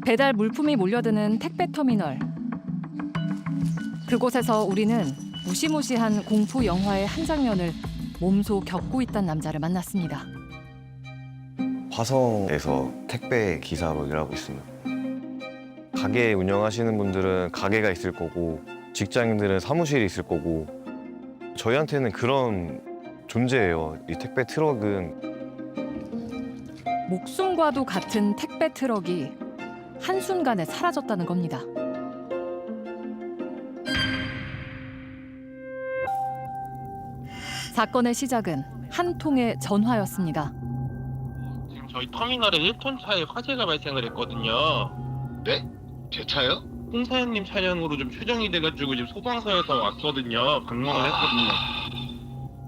배달 물품이 몰려드는 택배 터미널. 그곳에서 우리는 무시무시한 공포 영화의 한 장면을 몸소 겪고 있던 남자를 만났습니다. 화성에서 택배 기사로 일하고 있습니다. 가게 운영하시는 분들은 가게가 있을 거고 직장인들은 사무실이 있을 거고 저희한테는 그런 존재예요. 이 택배 트럭은 목숨과도 같은 택배 트럭이 한순간에 사라졌다는 겁니다. 사건의 시작은 한 통의 전화였습니다. 지금 저희 터미널에 1톤 차에 화재가 발생을 했거든요. 네? 제 차요? 홍사연님 차량으로 좀 추정이 돼가지고 지금 소방서에서 왔거든요. 방문을 했거든요.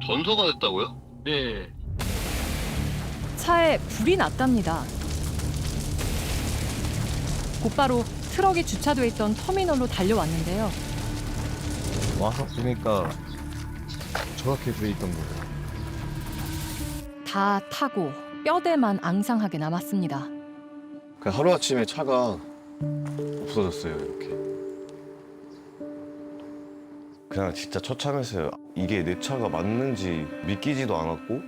전소가 됐다고요? 네. 차에 불이 났답니다. 곧바로 트럭이 주차돼 있던 터미널로 달려왔는데요. 와서 보니까 저렇게 돼 있던 거예요. 다 타고 뼈대만 앙상하게 남았습니다. 그냥 하루아침에 차가 없어졌어요, 이렇게. 그냥 진짜 처참했어요. 이게 내 차가 맞는지 믿기지도 않았고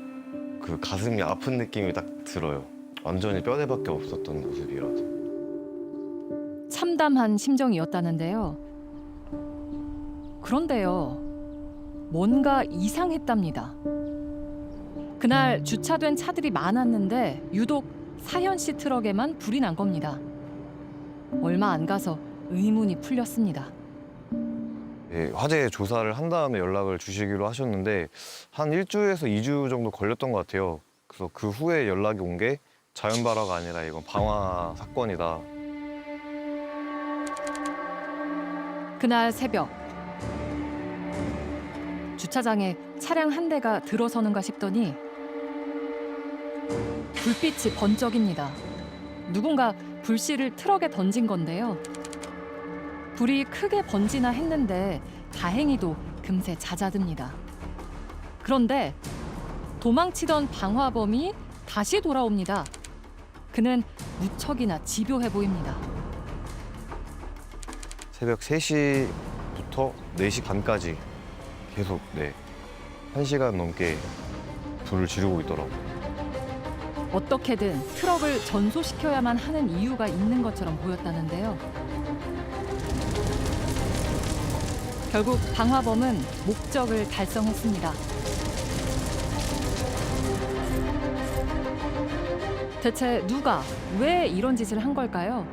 그 가슴이 아픈 느낌이 딱 들어요. 완전히 뼈대밖에 없었던 모습이라서. 참담한 심정이었다는데요. 그런데요, 뭔가 이상했답니다. 그날 주차된 차들이 많았는데 유독 사현 씨 트럭에만 불이 난 겁니다. 얼마 안 가서 의문이 풀렸습니다. 예, 화재 조사를 한 다음에 연락을 주시기로 하셨는데 한 1주에서 2주 정도 걸렸던 것 같아요. 그래서 그 후에 연락이 온 게 자연발화가 아니라 이건 방화 사건이다. 그날 새벽 주차장에 차량 한 대가 들어서는가 싶더니 불빛이 번쩍입니다. 누군가 불씨를 트럭에 던진 건데요. 불이 크게 번지나 했는데 다행히도 금세 잦아듭니다. 그런데 도망치던 방화범이 다시 돌아옵니다. 그는 무척이나 집요해 보입니다. 새벽 3시부터 4시 반까지 계속 1시간 넘게 불을 지르고 있더라고요. 어떻게든 트럭을 전소시켜야만 하는 이유가 있는 것처럼 보였다는데요. 결국 방화범은 목적을 달성했습니다. 대체 누가 왜 이런 짓을 한 걸까요?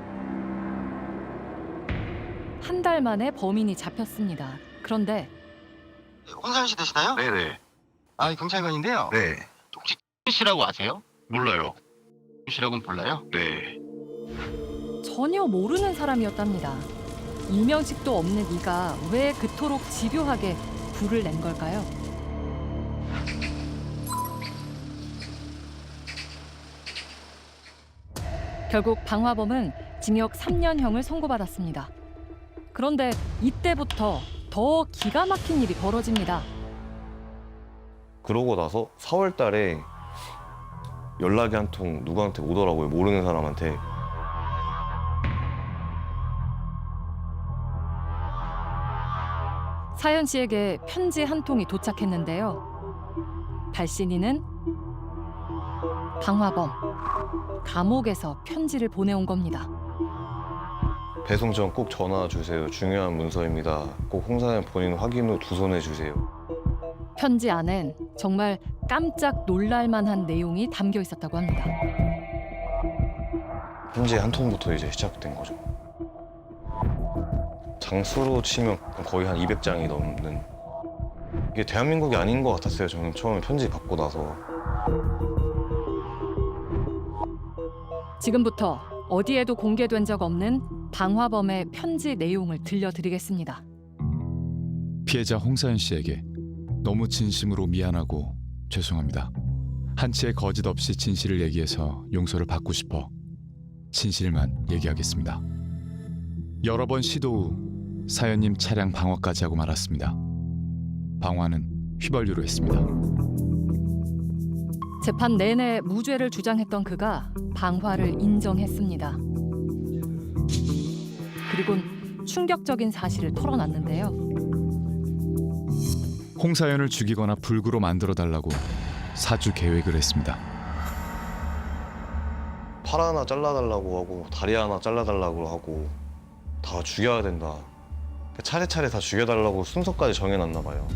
한 달 만에 범인이 잡혔습니다. 그런데 홍사연 씨 되시나요? 네네. 아, 경찰관인데요. 네. 혹시 씨라고 아세요? 몰라요. 씨라고는 몰라요? 네. 전혀 모르는 사람이었답니다. 일면식도 없는 이가 왜 그토록 집요하게 불을 낸 걸까요? 결국 방화범은 징역 3년형을 선고받았습니다. 그런데 이때부터 더 기가 막힌 일이 벌어집니다. 그러고 나서 4월 달에 연락이 한 통 누구한테 오더라고요. 모르는 사람한테. 사연 씨에게 편지 한 통이 도착했는데요. 발신인은 방화범. 감옥에서 편지를 보내온 겁니다. 배송 전 꼭 전화 주세요. 중요한 문서입니다. 꼭 홍사연 본인 확인 후 두 손에 주세요. 편지 안엔 정말 깜짝 놀랄 만한 내용이 담겨 있었다고 합니다. 편지 한 통부터 이제 시작된 거죠. 장수로 치면 거의 한 200장이 넘는. 이게 대한민국이 아닌 것 같았어요. 저는 처음에 편지 받고 나서. 지금부터 어디에도 공개된 적 없는 방화범의 편지 내용을 들려드리겠습니다. 피해자 홍사연 씨에게 너무 진심으로 미안하고 죄송합니다. 한치의 거짓 없이 진실을 얘기해서 용서를 받고 싶어 진실만 얘기하겠습니다. 여러 번 시도 후 사연님 차량 방화까지 하고 말았습니다. 방화는 휘발유로 했습니다. 재판 내내 무죄를 주장했던 그가 방화를 인정했습니다. 그리곤 충격적인 사실을 털어놨는데요. 홍사연을 죽이거나 불구로 만들어 달라고 사주 계획을 했습니다. 팔 하나 잘라달라고 하고 다리 하나 잘라달라고 하고 다 죽여야 된다. 차례차례 다 죽여달라고 순서까지 정해놨나 봐요.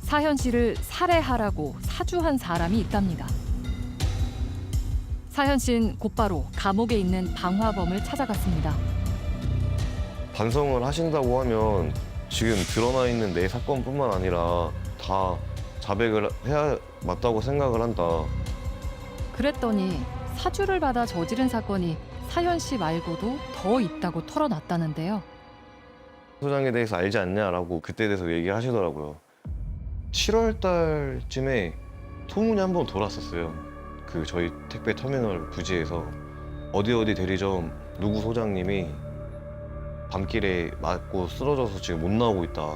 사현 씨를 살해하라고 사주한 사람이 있답니다. 사현 씨는 곧바로 감옥에 있는 방화범을 찾아갔습니다. 반성을 하신다고 하면 지금 드러나 있는 내 사건뿐만 아니라 다 자백을 해야 맞다고 생각을 한다. 그랬더니 사주를 받아 저지른 사건이 사현 씨 말고도 더 있다고 털어놨다는데요. 소장에 대해서 알지 않냐라고 그때에 대해서 얘기를 하시더라고요. 7월 달쯤에 소문이 한번 돌았었어요. 그 저희 택배 터미널 부지에서 어디 대리점 누구 소장님이 밤길에 맞고 쓰러져서 지금 못 나오고 있다.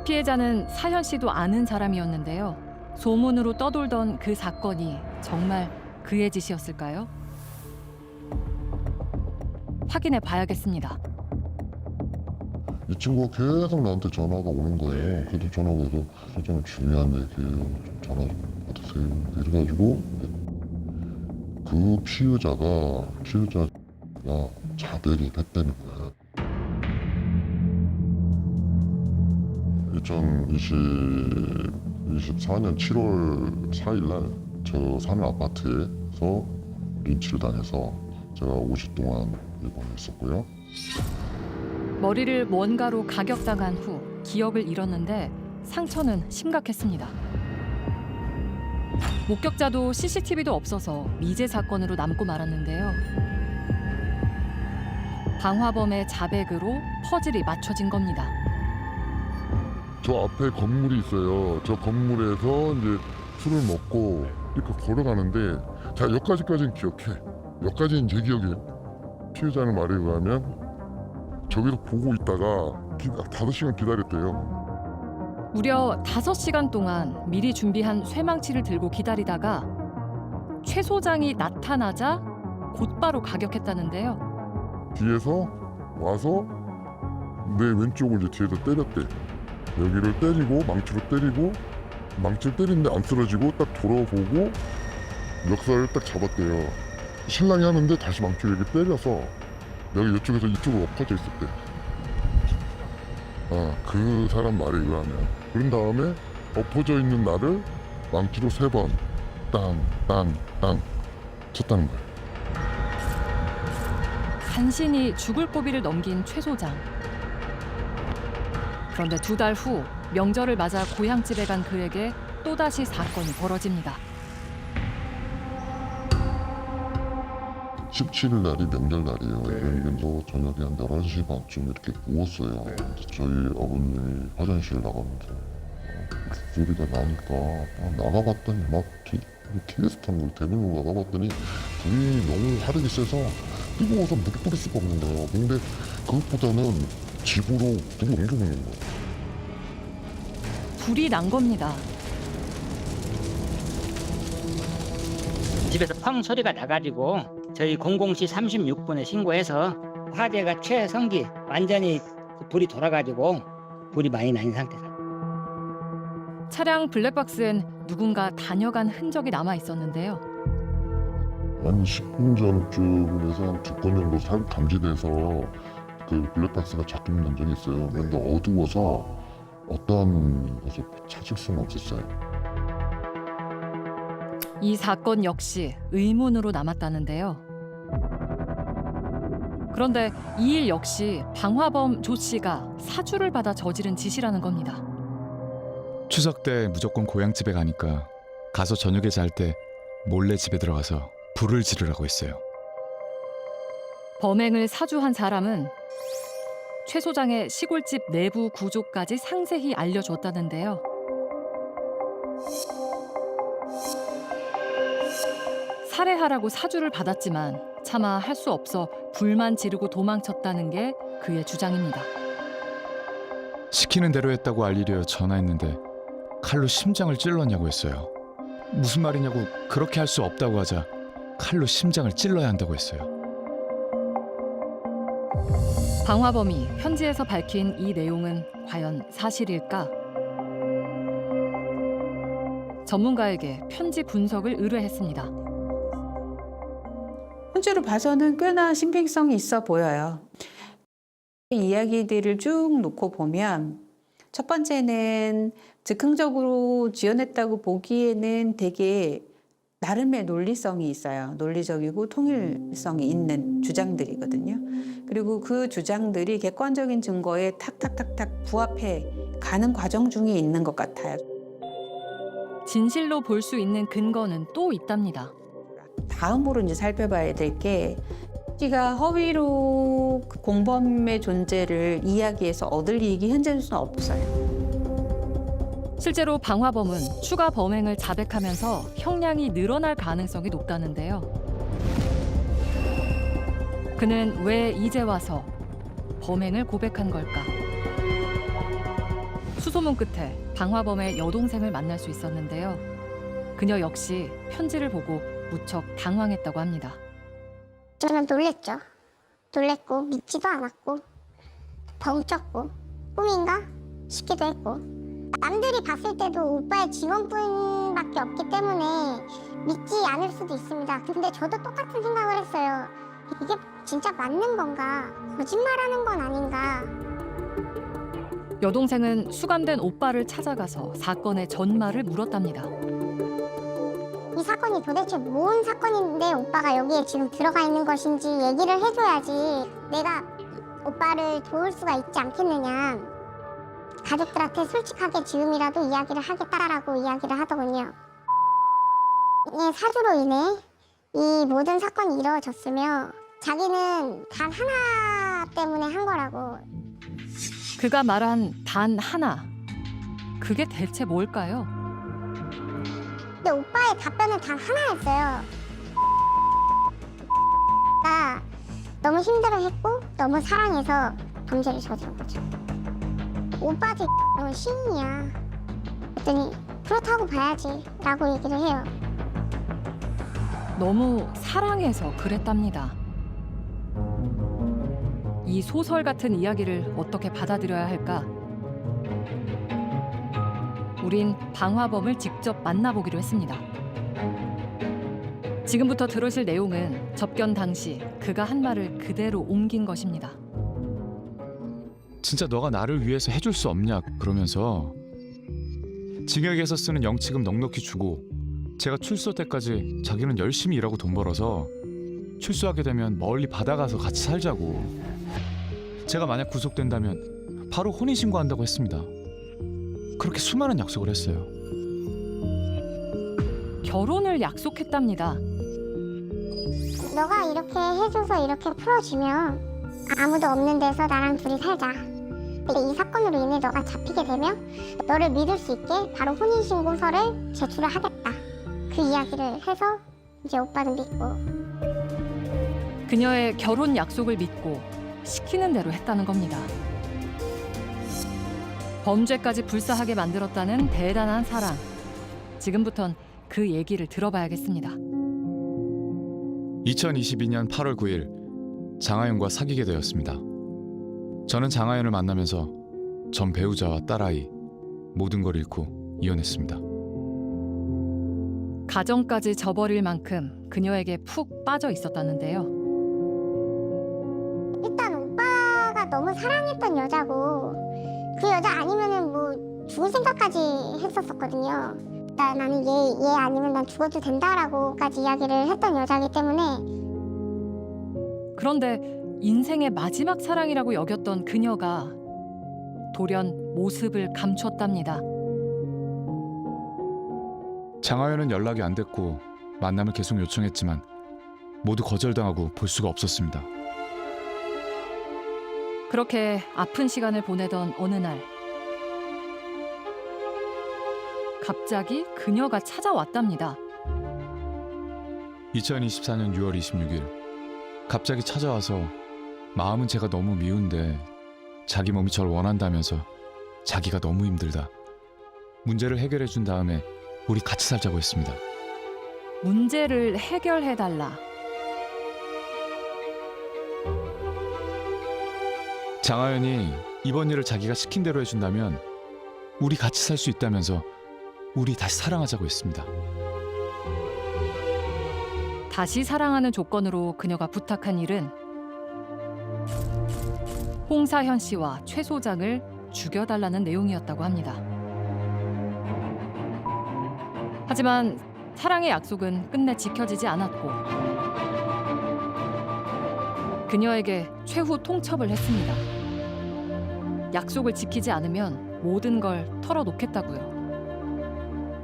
피해자는 사현 씨도 아는 사람이었는데요. 소문으로 떠돌던 그 사건이 정말 그의 짓이었을까요? 확인해 봐야겠습니다. 이 친구가 계속 나한테 전화가 오는 거예요. 그래도 전화가 와서 소장 중요한 얘기예요. 전화 받으세요. 이래가지고 그 피의자가 자백을 했다는 거예요. 2024년 7월 4일 날 저 사는 아파트에서 린치를 당해서 제가 5시 동안 입원했었고요. 머리를 뭔가로 가격당한 후 기억을 잃었는데 상처는 심각했습니다. 목격자도 CCTV도 없어서 미제 사건으로 남고 말았는데요. 방화범의 자백으로 퍼즐이 맞춰진 겁니다. 저 앞에 건물이 있어요. 저 건물에서 이제 술을 먹고 이렇게 걸어가는데 자 여기까지는 기억해. 여기까지는 제 기억이에요. 피해자의 말에 의하면 저기서 보고 있다가 5시간 기다렸대요. 무려 5시간 동안 미리 준비한 쇠망치를 들고 기다리다가 최 소장이 나타나자 곧바로 가격했다는데요. 뒤에서 와서 내 왼쪽을 이제 뒤에서 때렸대. 여기를 때리고 망치로 때리고 망치를 때리는데 안 쓰러지고 딱 돌아보고 멱살을 딱 잡았대요. 신랑이 하는데 다시 망치를 이렇게 때려서 내가 이쪽에서 이쪽으로 엎어져 있었대. 그 사람 말에 의하면. 그런 다음에 엎어져 있는 나를 망치로 3번 땅 쳤다는 거예요. 간신히 죽을 고비를 넘긴 최 소장. 그런데 2달 후 명절을 맞아 고향집에 간 그에게 또다시 사건이 벌어집니다. 17일 날이 명절날이에요. 그래서 저녁에 한 11시 반쯤 이렇게 누웠어요. 저희 어머님이 화장실 나가면서 소리가 나니까 나가봤더니 막 TV에서 탄 걸 대문으로 나가봤더니 불이 너무 화력이 세서 뜨거워서 물을 뿌릴 수가 없는 거예요. 근데 그것보다는 집으로 불이 옮겨오는 거예요. 불이 난 겁니다. 집에서 펑 소리가 나가지고 저희 00시 36분에 신고해서 화재가 최성기 완전히 불이 돌아가지고 불이 많이 난 상태다. 차량 블랙박스엔 누군가 다녀간 흔적이 남아 있었는데요. 한 10분 전쯤에서 한 2건 정도 감지돼서 그 블랙박스가 작동된 적이 있어요. 그런데 어두워서 어떠한 것을 찾을 수는 없었어요. 이 사건 역시 의문으로 남았다는데요. 그런데 이 일 역시 방화범 조 씨가 사주를 받아 저지른 짓이라는 겁니다. 추석 때 무조건 고향집에 가니까 가서 저녁에 잘 때 몰래 집에 들어가서 불을 지르라고 했어요. 범행을 사주한 사람은 최 소장의 시골집 내부 구조까지 상세히 알려줬다는데요. 살해하라고 사주를 받았지만 차마 할 수 없어 불만 지르고 도망쳤다는 게 그의 주장입니다. 시키는 대로 했다고 알리려 전화했는데 칼로 심장을 찔렀냐고 했어요. 무슨 말이냐고 그렇게 할 수 없다고 하자 칼로 심장을 찔러야 한다고 했어요. 방화범이 편지에서 밝힌 이 내용은 과연 사실일까? 전문가에게 편지 분석을 의뢰했습니다. 편지로 봐서는 꽤나 신빙성이 있어 보여요. 이야기들을 쭉 놓고 보면 첫 번째는 즉흥적으로 지어냈다고 보기에는 되게 나름의 논리성이 있어요. 논리적이고 통일성이 있는 주장들이거든요. 그리고 그 주장들이 객관적인 증거에 탁탁탁탁 부합해 가는 과정 중에 있는 것 같아요. 진실로 볼 수 있는 근거는 또 있답니다. 다음으로 이제 살펴봐야 될 게 씨가 허위로 공범의 존재를 이야기해서 얻을 이익이 현재로서는 없어요. 실제로 방화범은 추가 범행을 자백하면서 형량이 늘어날 가능성이 높다는데요. 그는 왜 이제 와서 범행을 고백한 걸까? 수소문 끝에 방화범의 여동생을 만날 수 있었는데요. 그녀 역시 편지를 보고 무척 당황했다고 합니다. 저는 놀랬죠. 놀랬고 믿지도 않았고 벙쪘고 꿈인가 싶기도 했고 남들이 봤을 때도 오빠의 직원뿐밖에 없기 때문에 믿지 않을 수도 있습니다. 근데 저도 똑같은 생각을 했어요. 이게 진짜 맞는 건가? 거짓말하는 건 아닌가? 여동생은 수감된 오빠를 찾아가서 사건의 전말을 물었답니다. 이 사건이 도대체 뭔 사건인데 오빠가 여기에 지금 들어가 있는 것인지 얘기를 해줘야지 내가 오빠를 도울 수가 있지 않겠느냐. 가족들한테 솔직하게 지금이라도 이야기를 하겠다라고 이야기를 하더군요. 이 사주로 인해 이 모든 사건이 이루어졌으며 자기는 단 하나 때문에 한 거라고. 그가 말한 단 하나. 그게 대체 뭘까요? 근데 오빠의 답변은 단 하나였어요. 나 너무 힘들어했고 너무 사랑해서 범죄를 저지른 거죠. 오빠한테 넌 신이야. 그랬더니 그렇다고 봐야지 라고 얘기를 해요. 너무 사랑해서 그랬답니다. 이 소설 같은 이야기를 어떻게 받아들여야 할까? 우린 방화범을 직접 만나보기로 했습니다. 지금부터 들으실 내용은 접견 당시 그가 한 말을 그대로 옮긴 것입니다. 진짜 너가 나를 위해서 해줄 수 없냐 그러면서 징역에서 쓰는 영치금 넉넉히 주고 제가 출소 때까지 자기는 열심히 일하고 돈 벌어서 출소하게 되면 멀리 바다 가서 같이 살자고. 제가 만약 구속된다면 바로 혼인신고한다고 했습니다. 그렇게 수많은 약속을 했어요. 결혼을 약속했답니다. 너가 이렇게 해줘서 이렇게 풀어주면 아무도 없는 데서 나랑 둘이 살자. 근데 이 사건으로 인해 너가 잡히게 되면 너를 믿을 수 있게 바로 혼인신고서를 제출을 하겠다. 그 이야기를 해서 이제 오빠는 믿고. 그녀의 결혼 약속을 믿고 시키는 대로 했다는 겁니다. 범죄까지 불사하게 만들었다는 대단한 사랑. 지금부턴 그 얘기를 들어봐야겠습니다. 2022년 8월 9일 장하연과 사귀게 되었습니다. 저는 장하연을 만나면서 전 배우자와 딸아이 모든 걸 잃고 이혼했습니다. 가정까지 저버릴 만큼 그녀에게 푹 빠져 있었다는데요. 일단 오빠가 너무 사랑했던 여자고 그 여자 아니면은 뭐 죽을 생각까지 했었었거든요. 나는 얘 아니면 난 죽어도 된다라고까지 이야기를 했던 여자이기 때문에. 그런데 인생의 마지막 사랑이라고 여겼던 그녀가 돌연 모습을 감췄답니다. 장하연은 연락이 안 됐고 만남을 계속 요청했지만 모두 거절당하고 볼 수가 없었습니다. 그렇게 아픈 시간을 보내던 어느 날 갑자기 그녀가 찾아왔답니다. 2024년 6월 26일 갑자기 찾아와서 마음은 제가 너무 미운데 자기 몸이 절 원한다면서 자기가 너무 힘들다. 문제를 해결해 준 다음에 우리 같이 살자고 했습니다. 문제를 해결해달라. 장하연이 이번 일을 자기가 시킨 대로 해준다면 우리 같이 살 수 있다면서 우리 다시 사랑하자고 했습니다. 다시 사랑하는 조건으로 그녀가 부탁한 일은 홍사현 씨와 최 소장을 죽여달라는 내용이었다고 합니다. 하지만 사랑의 약속은 끝내 지켜지지 않았고 그녀에게 최후 통첩을 했습니다. 약속을 지키지 않으면 모든 걸 털어놓겠다고요.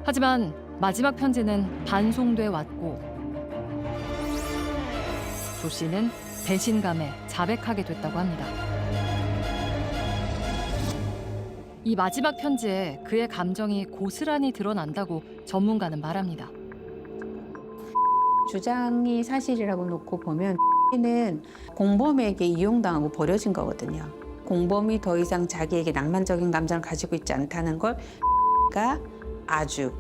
하지만 마지막 편지는 반송돼 왔고 조 씨는 배신감에 자백하게 됐다고 합니다. 이 마지막 편지에 그의 감정이 고스란히 드러난다고 전문가는 말합니다. 주장이 사실이라고 놓고 보면 는 공범에게 이용당하고 버려진 거거든요. 공범이 더 이상 자기에게 낭만적인 감정을 가지고 있지 않다는 걸 가 아주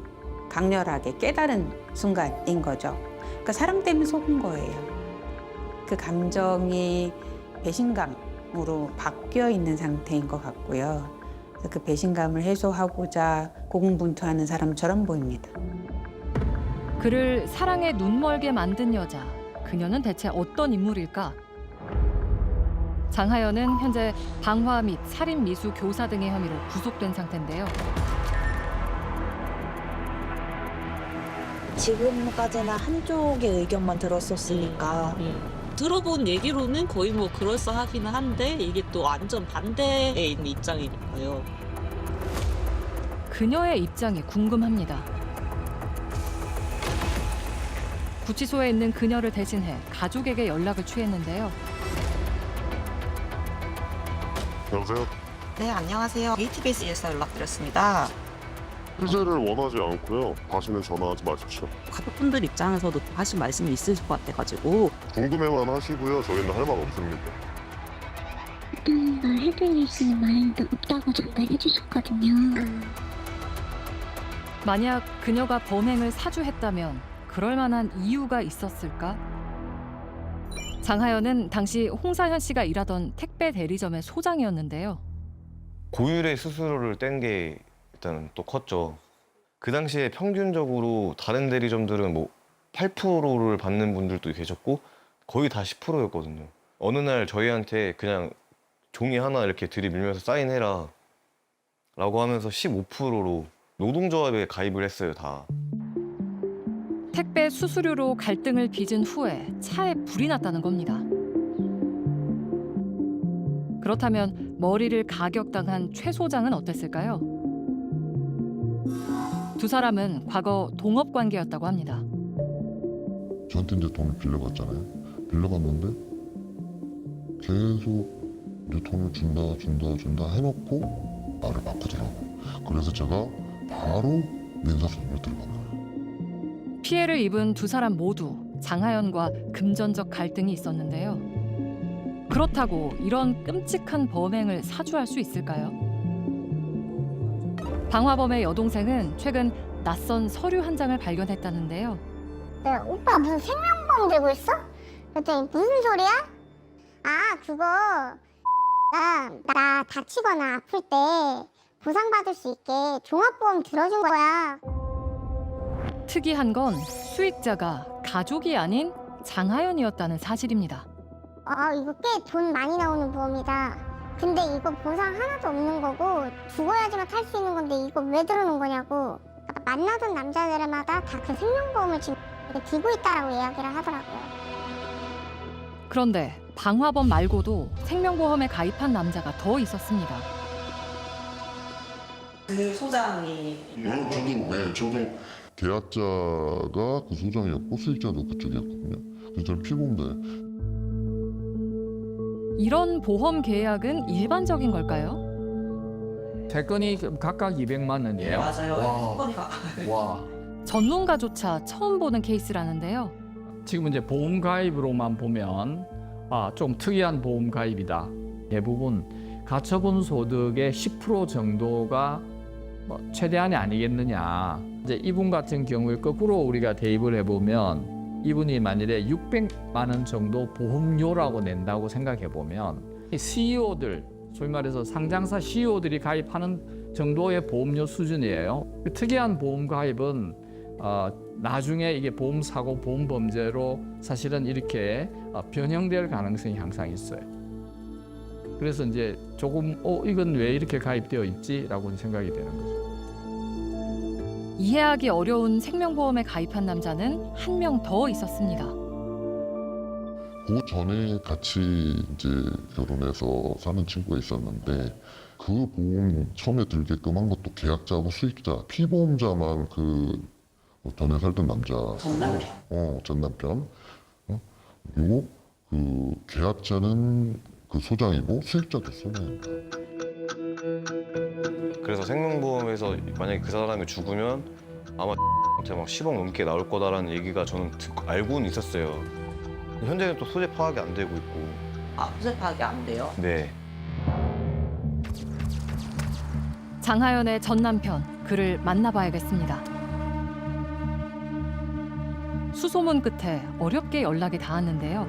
강렬하게 깨달은 순간인 거죠. 그러니까 사랑 때문에 속은 거예요. 그 감정이 배신감으로 바뀌어 있는 상태인 것 같고요. 그래서 그 배신감을 해소하고자 고군분투하는 사람처럼 보입니다. 그를 사랑에 눈멀게 만든 여자, 그녀는 대체 어떤 인물일까? 장하연은 현재 방화 및 살인 미수 교사 등의 혐의로 구속된 상태인데요. 지금까지는 한쪽의 의견만 들었었으니까 들어본 얘기로는 거의 뭐 그럴싸하기는 한데 이게 또 완전 반대에 있는 입장이니까요. 그녀의 입장이 궁금합니다. 구치소에 있는 그녀를 대신해 가족에게 연락을 취했는데요. 여보세요? 네, 안녕하세요. KTBS에서 연락드렸습니다. 해제를 원하지 않고요. 다시는 전화하지 마십시오. 가족분들 입장에서도 하신 말씀이 있으실 것 같아가지고 궁금해만 하시고요. 저희는 할 말 없습니다. 나 해드릴 수 있는 말도 없다고 전달해 주셨거든요. 만약 그녀가 범행을 사주했다면 그럴 만한 이유가 있었을까? 장하연은 당시 홍사현 씨가 일하던 택배 대리점의 소장이었는데요. 고율의 수수료를 뗀 게 일단 또 컸죠. 그 당시에 평균적으로 다른 대리점들은 뭐 8%를 받는 분들도 계셨고 거의 다 10%였거든요. 어느 날 저희한테 그냥 종이 하나 이렇게 들이밀면서 사인해라 라고 하면서 15%로 노동조합에 가입을 했어요, 다. 택배 수수료로 갈등을 빚은 후에 차에 불이 났다는 겁니다. 그렇다면 머리를 가격당한 최 소장은 어땠을까요? 두 사람은 과거 동업 관계였다고 합니다. 저한테 이제 돈을 빌려갔잖아요. 빌려갔는데 계속 이제 돈을 준다 해놓고 나를 바꾸더라고. 그래서 제가 바로 민사소송을 들어간 거예요. 피해를 입은 두 사람 모두 장하연과 금전적 갈등이 있었는데요. 그렇다고 이런 끔찍한 범행을 사주할 수 있을까요? 방화범의 여동생은 최근 낯선 서류 한 장을 발견했다는데요. 내가 오빠 무슨 생명보험 들고 있어? 그랬더니 무슨 소리야? 아 그거 나 다치거나 아플 때 보상받을 수 있게 종합보험 들어준 거야. 특이한 건 수익자가 가족이 아닌 장하연이었다는 사실입니다. 아 이거 꽤 돈 많이 나오는 보험이다. 근데 이거 보상 하나도 없는 거고 죽어야지만 탈 수 있는 건데 이거 왜 들어놓은 거냐고. 만나던 남자들마다 다 그 생명보험을 지금 들고 있다라고 이야기를 하더라고요. 그런데 방화범 말고도 생명보험에 가입한 남자가 더 있었습니다. 그 소장이 저도 계약자가 그 소장이었고 수익자도 그쪽이었거든요. 그래서 저는 피고인데 이런 보험 계약은 일반적인 걸까요? 세 건이 각각 200만 원이에요. 맞아요. 와. 전문가조차 처음 보는 케이스라는데요. 지금 이제 보험 가입으로만 보면 좀 특이한 보험 가입이다. 대부분 가처분 소득의 10% 정도가 뭐 최대한이 아니겠느냐. 이제 이분 같은 경우에 거꾸로 우리가 대입을 해보면 이분이 만일에 600만 원 정도 보험료라고 낸다고 생각해 보면 이 CEO들, 소위 말해서 상장사 CEO들이 가입하는 정도의 보험료 수준이에요. 그 특이한 보험 가입은 나중에 이게 보험 사고, 보험 범죄로 사실은 이렇게 변형될 가능성이 항상 있어요. 그래서 이제 조금 이건 왜 이렇게 가입되어 있지라고 생각이 되는 거죠. 이해하기 어려운 생명보험에 가입한 남자는 한 명 더 있었습니다. 그 전에 같이 이제 결혼해서 사는 친구가 있었는데 그 보험 처음에 들게끔 한 것도 계약자하고 수익자, 피보험자만 그 전에 살던 남자. 전 남편. 전 남편. 그리고 그 계약자는 그 소장이고 수익자도 소장입니다. 그래서 생명보험에서 만약에 그 사람이 죽으면 아마 한테 막 10억 넘게 나올 거다라는 얘기가 저는 알고는 있었어요. 현재는 또 소재 파악이 안 되고 있고. 소재 파악이 안 돼요? 네. 장하연의 전 남편, 그를 만나봐야겠습니다. 수소문 끝에 어렵게 연락이 닿았는데요.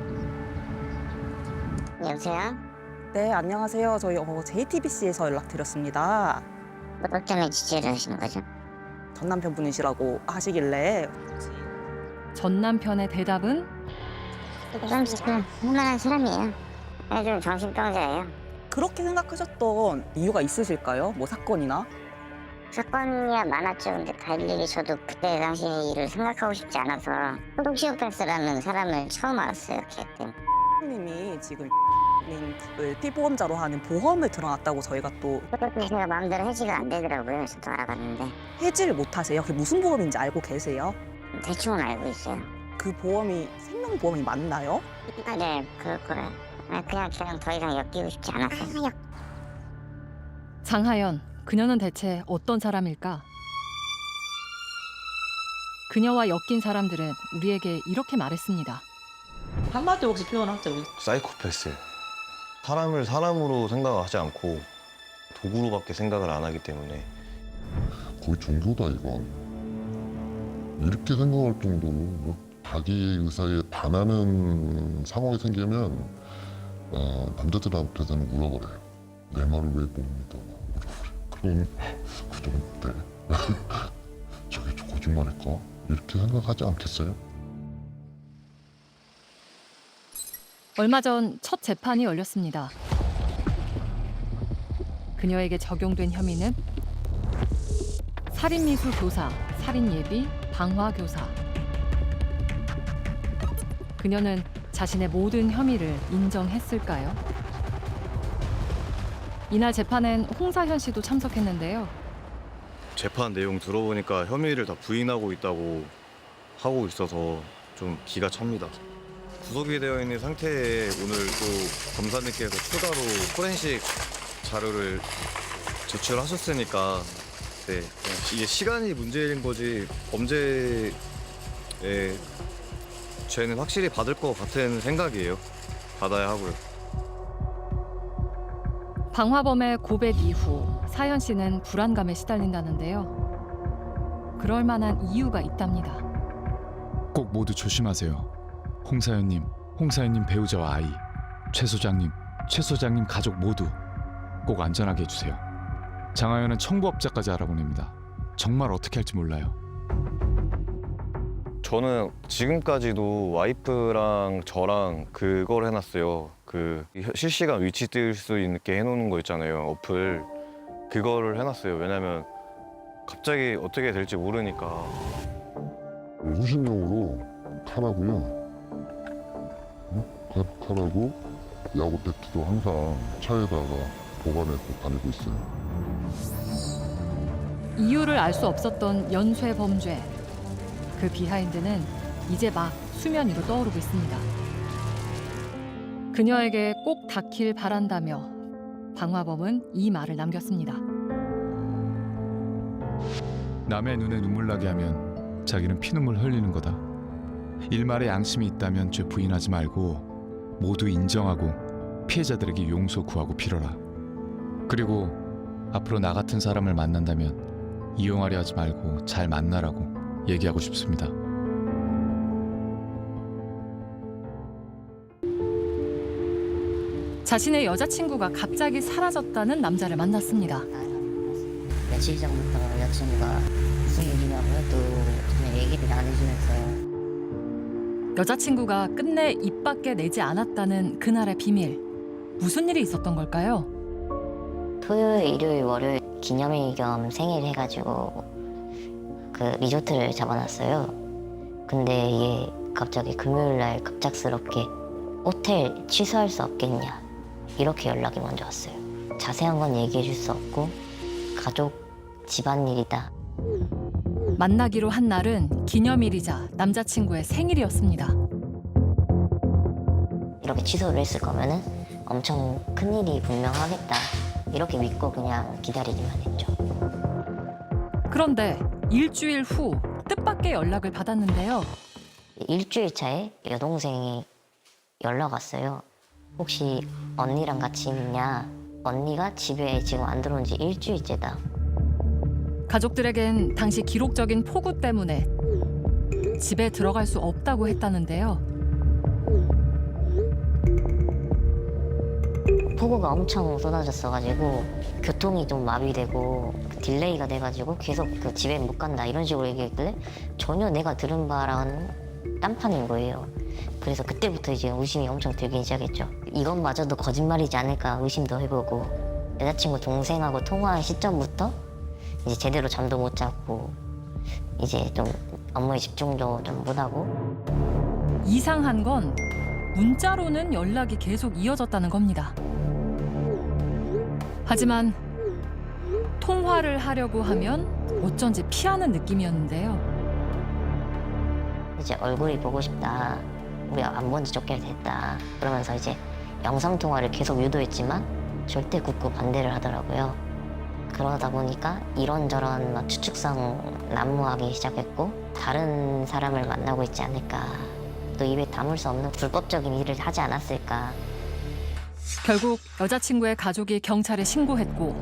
여보세요? 네, 안녕하세요. 저희 JTBC에서 연락드렸습니다. 뭐 때문에 지지를 하시는 거죠? 전 남편분이시라고 하시길래 전 남편의 대답은 그 사람 진짜 할만한 사람이에요. 좀 정신병자예요. 그렇게 생각하셨던 이유가 있으실까요? 뭐 사건이나? 사건이야 많았죠. 근데 갈 일이 저도 그때 당시의 일을 생각하고 싶지 않아서 소독시오패스라는 사람을 처음 알았어요. 걔 때문에. 님이 지금 님을 피보험자로 하는 보험을 들어놨다고 저희가 또 그것도 제가 마음대로 해지가 안 되더라고요. 저도 알아봤는데. 해지를 못 하세요? 그게 무슨 보험인지 알고 계세요? 대충은 알고 있어요. 그 보험이 생명보험이 맞나요? 네, 그럴 거래요. 그냥 걔랑 더 이상 엮이고 싶지 않았어요. 장하연, 그녀는 대체 어떤 사람일까? 그녀와 엮인 사람들은 우리에게 이렇게 말했습니다. 한마디로 혹시 표현하죠? 사이코패스. 사람을 사람으로 생각하지 않고 도구로밖에 생각을 안 하기 때문에. 거의 종교다 이건. 이렇게 생각할 정도로 자기 의사에 반하는 상황이 생기면 남자들한테는 울어버려요. 내 말을 왜 못 믿어? 그럼 그런데 저게 거짓말일까? 이렇게 생각하지 않겠어요? 얼마 전 첫 재판이 열렸습니다. 그녀에게 적용된 혐의는 살인미수 교사, 살인예비, 방화교사. 그녀는 자신의 모든 혐의를 인정했을까요? 이날 재판엔 홍사현 씨도 참석했는데요. 재판 내용 들어보니까 혐의를 다 부인하고 있다고 하고 있어서 좀 기가 찹니다. 구속이 되어 있는 상태에 오늘 또 검사님께서 추가로 포렌식 자료를 제출하셨으니까 네, 이게 시간이 문제인 거지 범죄의 죄는 확실히 받을 것 같은 생각이에요. 받아야 하고요. 방화범의 고백 이후 사연 씨는 불안감에 시달린다는데요. 그럴 만한 이유가 있답니다. 꼭 모두 조심하세요. 홍사연님, 홍사연님 배우자와 아이, 최 소장님, 최 소장님 가족 모두 꼭 안전하게 해주세요. 장하연은 청부업자까지 알아보냅니다. 정말 어떻게 할지 몰라요. 저는 지금까지도 와이프랑 저랑 그걸 해놨어요. 그 실시간 위치 뜰 수 있게 해놓는 거 있잖아요. 어플. 그거를 해놨어요. 왜냐면 갑자기 어떻게 될지 모르니까. 후신용으로 칼하고요. 칼하고 야구 배트도 항상 차에다가 보관해서 다니고 있어요. 이유를 알 수 없었던 연쇄 범죄. 그 비하인드는 이제 막 수면 위로 떠오르고 있습니다. 그녀에게 꼭 닿길 바란다며 방화범은 이 말을 남겼습니다. 남의 눈에 눈물 나게 하면 자기는 피눈물 흘리는 거다. 일말의 양심이 있다면 죄 부인하지 말고 모두 인정하고 피해자들에게 용서 구하고 빌어라. 그리고 앞으로 나 같은 사람을 만난다면 이용하려 하지 말고 잘 만나라고 얘기하고 싶습니다. 자신의 여자친구가 갑자기 사라졌다는 남자를 만났습니다. 며칠 전부터 여자친구가 무슨 일이냐고 해도 전혀 얘기를 안 해주면서 여자친구가 끝내 입 밖에 내지 않았다는 그날의 비밀. 무슨 일이 있었던 걸까요? 토요일, 일요일, 월요일 기념일 겸 생일 해가지고 그 리조트를 잡아놨어요. 근데 이게 갑자기 금요일 날 갑작스럽게 호텔 취소할 수 없겠냐 이렇게 연락이 먼저 왔어요. 자세한 건 얘기해 줄 수 없고 가족 집안일이다. 만나기로 한 날은 기념일이자 남자친구의 생일이었습니다. 이렇게 취소를 했을 거면은 엄청 큰일이 분명하겠다 이렇게 믿고 그냥 기다리기만 했죠. 그런데 일주일 후 뜻밖의 연락을 받았는데요. 일주일 차에 여동생이 연락 왔어요. 혹시 언니랑 같이 있냐? 언니가 집에 지금 안 들어온 지 일주일째다. 가족들에겐 당시 기록적인 폭우 때문에 집에 들어갈 수 없다고 했다는데요. 폭우가 엄청 쏟아졌어가지고 교통이 좀 마비되고 딜레이가 돼가지고 계속 그 집에 못 간다 이런 식으로 얘기했길래 전혀 내가 들은 바랑은 딴판인 거예요. 그래서 그때부터 이제 의심이 엄청 들기 시작했죠. 이것마저도 거짓말이지 않을까 의심도 해보고 여자친구 동생하고 통화한 시점부터 이제 제대로 잠도 못 자고 이제 좀 업무에 집중도 좀 못하고. 이상한 건 문자로는 연락이 계속 이어졌다는 겁니다. 하지만 통화를 하려고 하면 어쩐지 피하는 느낌이었는데요. 이제 얼굴이 보고 싶다. 우리 안 본 지 쫓겨야 됐다. 그러면서 이제 영상통화를 계속 유도했지만 절대 굳고 반대를 하더라고요. 그러다 보니까 이런저런 막 추측성 난무하기 시작했고 다른 사람을 만나고 있지 않을까. 또 입에 담을 수 없는 불법적인 일을 하지 않았을까. 결국 여자친구의 가족이 경찰에 신고했고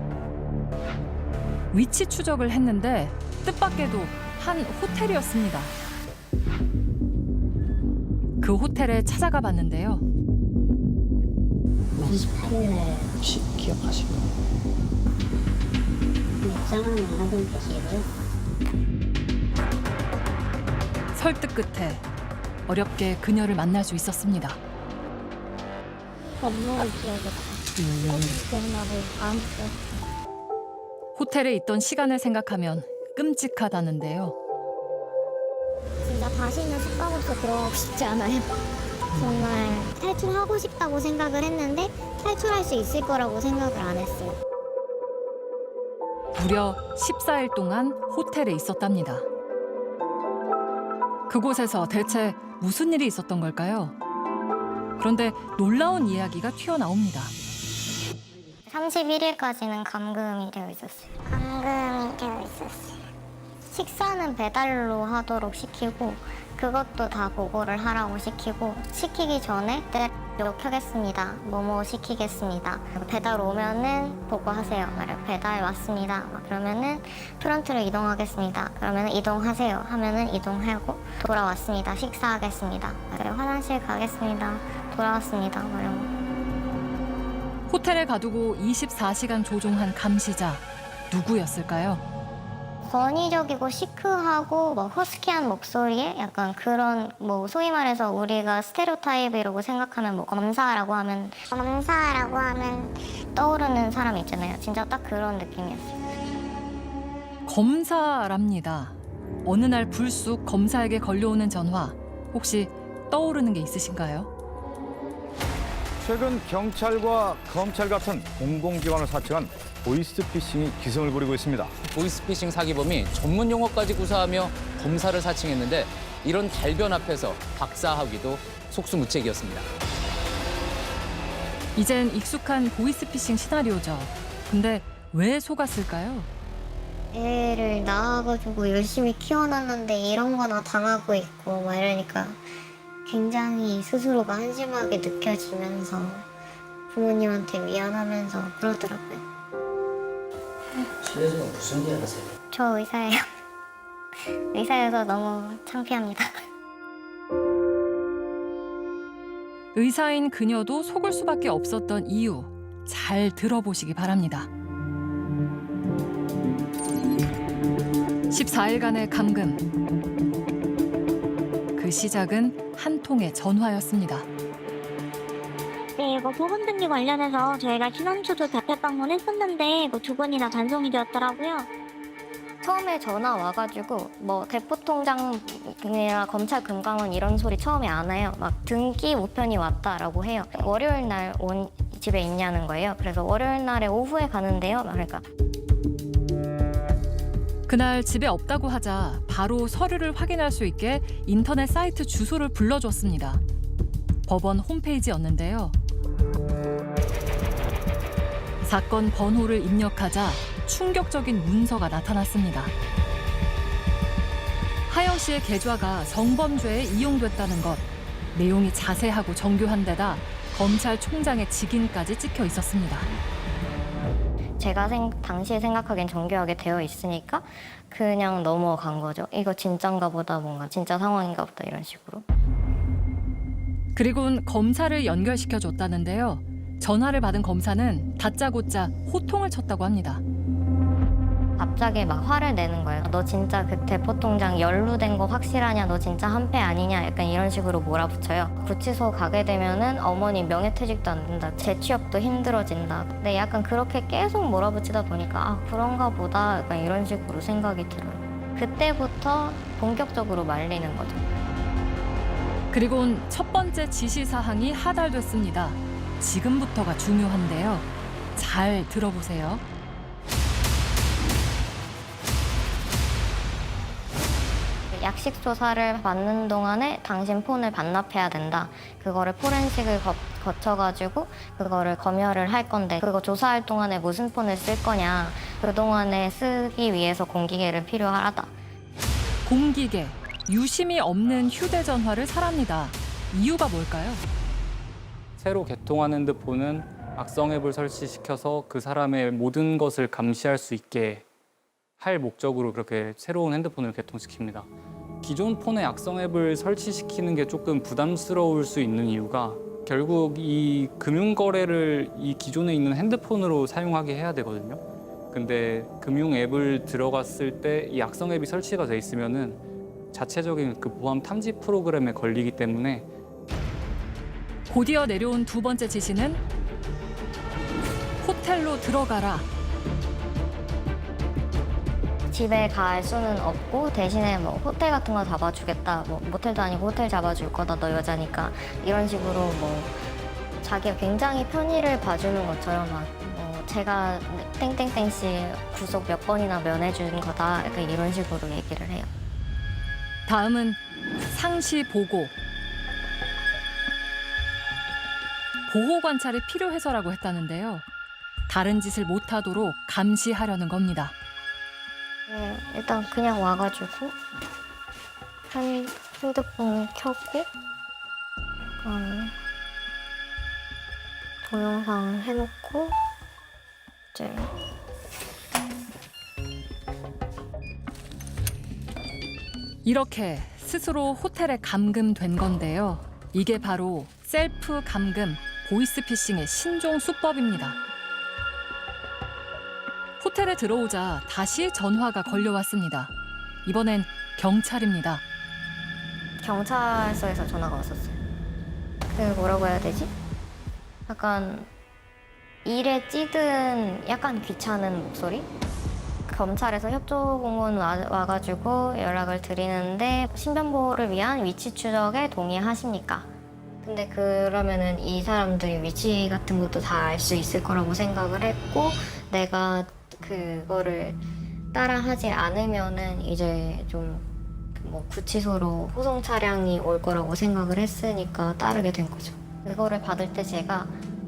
위치 추적을 했는데 뜻밖에도 한 호텔이었습니다. 그 호텔에 찾아가 봤는데요. 28일에 혹시 기억하실까요? 입장은 하고 계시고요. 설득 끝에 어렵게 그녀를 만날 수 있었습니다. 업무가 기억나고 아무튼 호텔에 있던 시간을 생각하면 끔찍하다는데요. 진짜 다시는 숙박업소 들어가고 싶지 않아요. 정말 탈출하고 싶다고 생각을 했는데 탈출할 수 있을 거라고 생각을 안 했어요. 무려 14일 동안 호텔에 있었답니다. 그곳에서 대체 무슨 일이 있었던 걸까요? 그런데 놀라운 이야기가 튀어나옵니다. 31일까지는 감금이 되어 있었어요. 감금이 되어 있었어요. 식사는 배달로 하도록 시키고 그것도 다 보고를 하라고 시키고 시키기 전에 네, 노력하겠습니다. 뭐뭐 시키겠습니다. 배달 오면은 보고하세요. 배달 왔습니다. 그러면은 프런트로 이동하겠습니다. 그러면은 이동하세요. 하면은 이동하고 돌아왔습니다. 식사하겠습니다. 화장실 가겠습니다. 돌아왔습니다. 호텔에 가두고 24시간 조종한 감시자 누구였을까요? 권위적이고 시크하고 허스키한 목소리에 약간 그런 소위 말해서 우리가 스테레오타입이라고 생각하면 검사라고 하면 떠오르는 사람 있잖아요. 진짜 딱 그런 느낌이었어요. 검사랍니다. 어느 날 불쑥 검사에게 걸려오는 전화 혹시 떠오르는 게 있으신가요? 최근 경찰과 검찰 같은 공공기관을 사칭한 보이스피싱이 기승을 부리고 있습니다. 보이스피싱 사기범이 전문 용어까지 구사하며 검사를 사칭했는데 이런 달변 앞에서 박사하기도 속수무책이었습니다. 이젠 익숙한 보이스피싱 시나리오죠. 근데 왜 속았을까요? 애를 낳아가지고 열심히 키워놨는데 이런 거나 당하고 있고 이러니까 굉장히 스스로가 한심하게 느껴지면서 부모님한테 미안하면서 그러더라고요. 실례지만 무슨 일 하세요? 저 의사예요. 의사여서 너무 창피합니다. 의사인 그녀도 속을 수밖에 없었던 이유 잘 들어보시기 바랍니다. 14일간의 감금. 그 시작은 한 통의 전화였습니다. 네, 보건 등기 관련해서 저희가 지난주도 자택 방문했었는데 2번이나 반송이 되었더라고요. 처음에 전화 와가지고 대포통장이나 검찰 금감원 이런 소리 처음에 안 해요. 막 등기 우편이 왔다라고 해요. 월요일 날 집에 있냐는 거예요. 그래서 월요일 날에 오후에 가는데요. 그러니까 그날 집에 없다고 하자 바로 서류를 확인할 수 있게 인터넷 사이트 주소를 불러줬습니다. 법원 홈페이지였는데요. 사건 번호를 입력하자 충격적인 문서가 나타났습니다. 하영 씨의 계좌가 성범죄에 이용됐다는 것, 내용이 자세하고 정교한 데다 검찰총장의 직인까지 찍혀 있었습니다. 제가 당시에 생각하기엔 정교하게 되어 있으니까 그냥 넘어간 거죠. 이거 진짠가 보다, 뭔가 진짜 상황인가 보다 이런 식으로. 그리고는 검사를 연결시켜줬다는데요. 전화를 받은 검사는 다짜고짜 호통을 쳤다고 합니다. 갑자기 막 화를 내는 거예요. 너 진짜 그 대포통장 연루된 거 확실하냐? 너 진짜 한패 아니냐? 약간 이런 식으로 몰아붙여요. 구치소 가게 되면은 어머니 명예퇴직도 안 된다. 재취업도 힘들어진다. 근데 약간 그렇게 계속 몰아붙이다 보니까 그런가 보다 약간 이런 식으로 생각이 들어요. 그때부터 본격적으로 말리는 거죠. 그리고는 첫 번째 지시사항이 하달됐습니다. 지금부터가 중요한데요. 잘 들어보세요. 약식 조사를 받는 동안에 당신 폰을 반납해야 된다. 그거를 포렌식을 거쳐가지고 그거를 검열을 할 건데 그거 조사할 동안에 무슨 폰을 쓸 거냐. 그동안에 쓰기 위해서 공기계를 필요하다. 공기계, 유심이 없는 휴대전화를 사랍니다. 이유가 뭘까요? 새로 개통한 핸드폰은 악성 앱을 설치시켜서 그 사람의 모든 것을 감시할 수 있게 할 목적으로 그렇게 새로운 핸드폰을 개통시킵니다. 기존 폰에 악성 앱을 설치시키는 게 조금 부담스러울 수 있는 이유가 결국 이 금융거래를 이 기존에 있는 핸드폰으로 사용하게 해야 되거든요. 근데 금융 앱을 들어갔을 때 이 악성 앱이 설치가 돼 있으면은 자체적인 그 보안 탐지 프로그램에 걸리기 때문에 곧이어 내려온 두 번째 지시는 호텔로 들어가라. 집에 갈 수는 없고 대신에 호텔 같은 거 잡아주겠다. 모텔도 아니고 호텔 잡아줄 거다. 너 여자니까. 이런 식으로 자기가 굉장히 편의를 봐주는 것처럼 제가 땡땡땡 씨 구속 몇 번이나 면해준 거다. 약간 이런 식으로 얘기를 해요. 다음은 상시 보고. 보호 관찰이 필요해서라고 했다는데요. 다른 짓을 못하도록 감시하려는 겁니다. 네, 일단 그냥 와가지고 핸드폰 켜고 동영상 해놓고 이제 이렇게 스스로 호텔에 감금된 건데요. 이게 바로 셀프 감금, 보이스피싱의 신종 수법입니다. 호텔에 들어오자 다시 전화가 걸려왔습니다. 이번엔 경찰입니다. 경찰서에서 전화가 왔었어요. 그 뭐라고 해야 되지? 약간 일에 찌든 약간 귀찮은 목소리? 검찰에서 협조공문 와가지고 연락을 드리는데 신변보호를 위한 위치 추적에 동의하십니까? 근데 그러면은 이 사람들이 위치 같은 것도 다 알 수 있을 거라고 생각을 했고 내가 그거를 따라하지 않으면은 이제 좀 구치소로 호송 차량이 올 거라고 생각을 했으니까 따르게 된 거죠. 그거를 받을 때 제가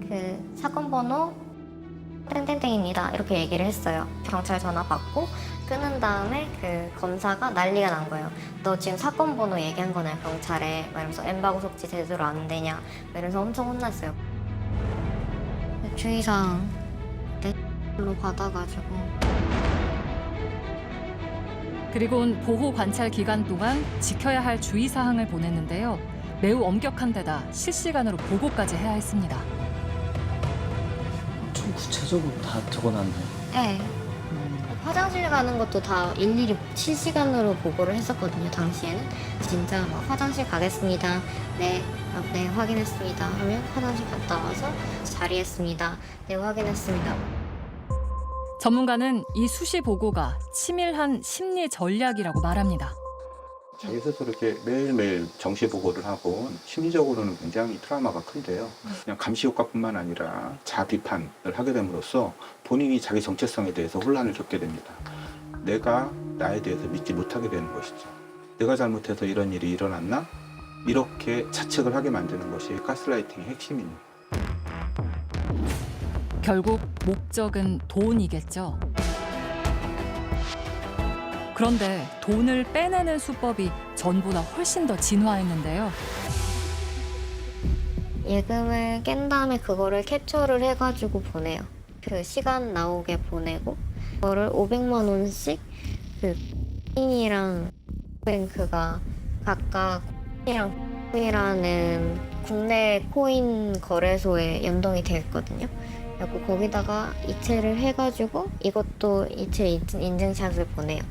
그 사건 번호 땡땡땡입니다 이렇게 얘기를 했어요. 경찰 전화 받고 끊은 다음에 그 검사가 난리가 난 거예요. 너 지금 사건 번호 얘기한 거네 경찰에. 이러면서 엠바고 속지 제대로 안 되냐. 이러면서 엄청 혼났어요. 주의사항 로 받아가지고 그리고는 보호 관찰 기간 동안 지켜야 할 주의사항을 보냈는데요. 매우 엄격한 데다 실시간으로 보고까지 해야 했습니다. 좀 구체적으로 다 적어놨네요. 네. 화장실 가는 것도 다 일일이 실시간으로 보고를 했었거든요, 당시에는. 진짜 막 화장실 가겠습니다. 네, 네, 확인했습니다. 하면 화장실 갔다 와서 자리했습니다. 네, 확인했습니다. 전문가는 이 수시 보고가 치밀한 심리 전략이라고 말합니다. 자기 스스로 이렇게 매일매일 정시 보고를 하고 심리적으로는 굉장히 트라우마가 큰데요. 그냥 감시 효과뿐만 아니라 자비판을 하게 됨으로써 본인이 자기 정체성에 대해서 혼란을 겪게 됩니다. 내가 나에 대해서 믿지 못하게 되는 것이죠. 내가 잘못해서 이런 일이 일어났나? 이렇게 자책을 하게 만드는 것이 가스라이팅의 핵심입니다. 결국 목적은 돈이겠죠. 그런데 돈을 빼내는 수법이 전보다 훨씬 더 진화했는데요. 예금을 깬 다음에 그거를 캡처를 해가지고 보내요. 그 시간 나오게 보내고 그거를 500만 원씩 그 코인이랑 뱅크가 각각 코인이라는 국내 코인 거래소에 연동이 되어 있거든요. 그리고 거기다가 이체를 해가지고 이것도 이체 인증샷을 보내요.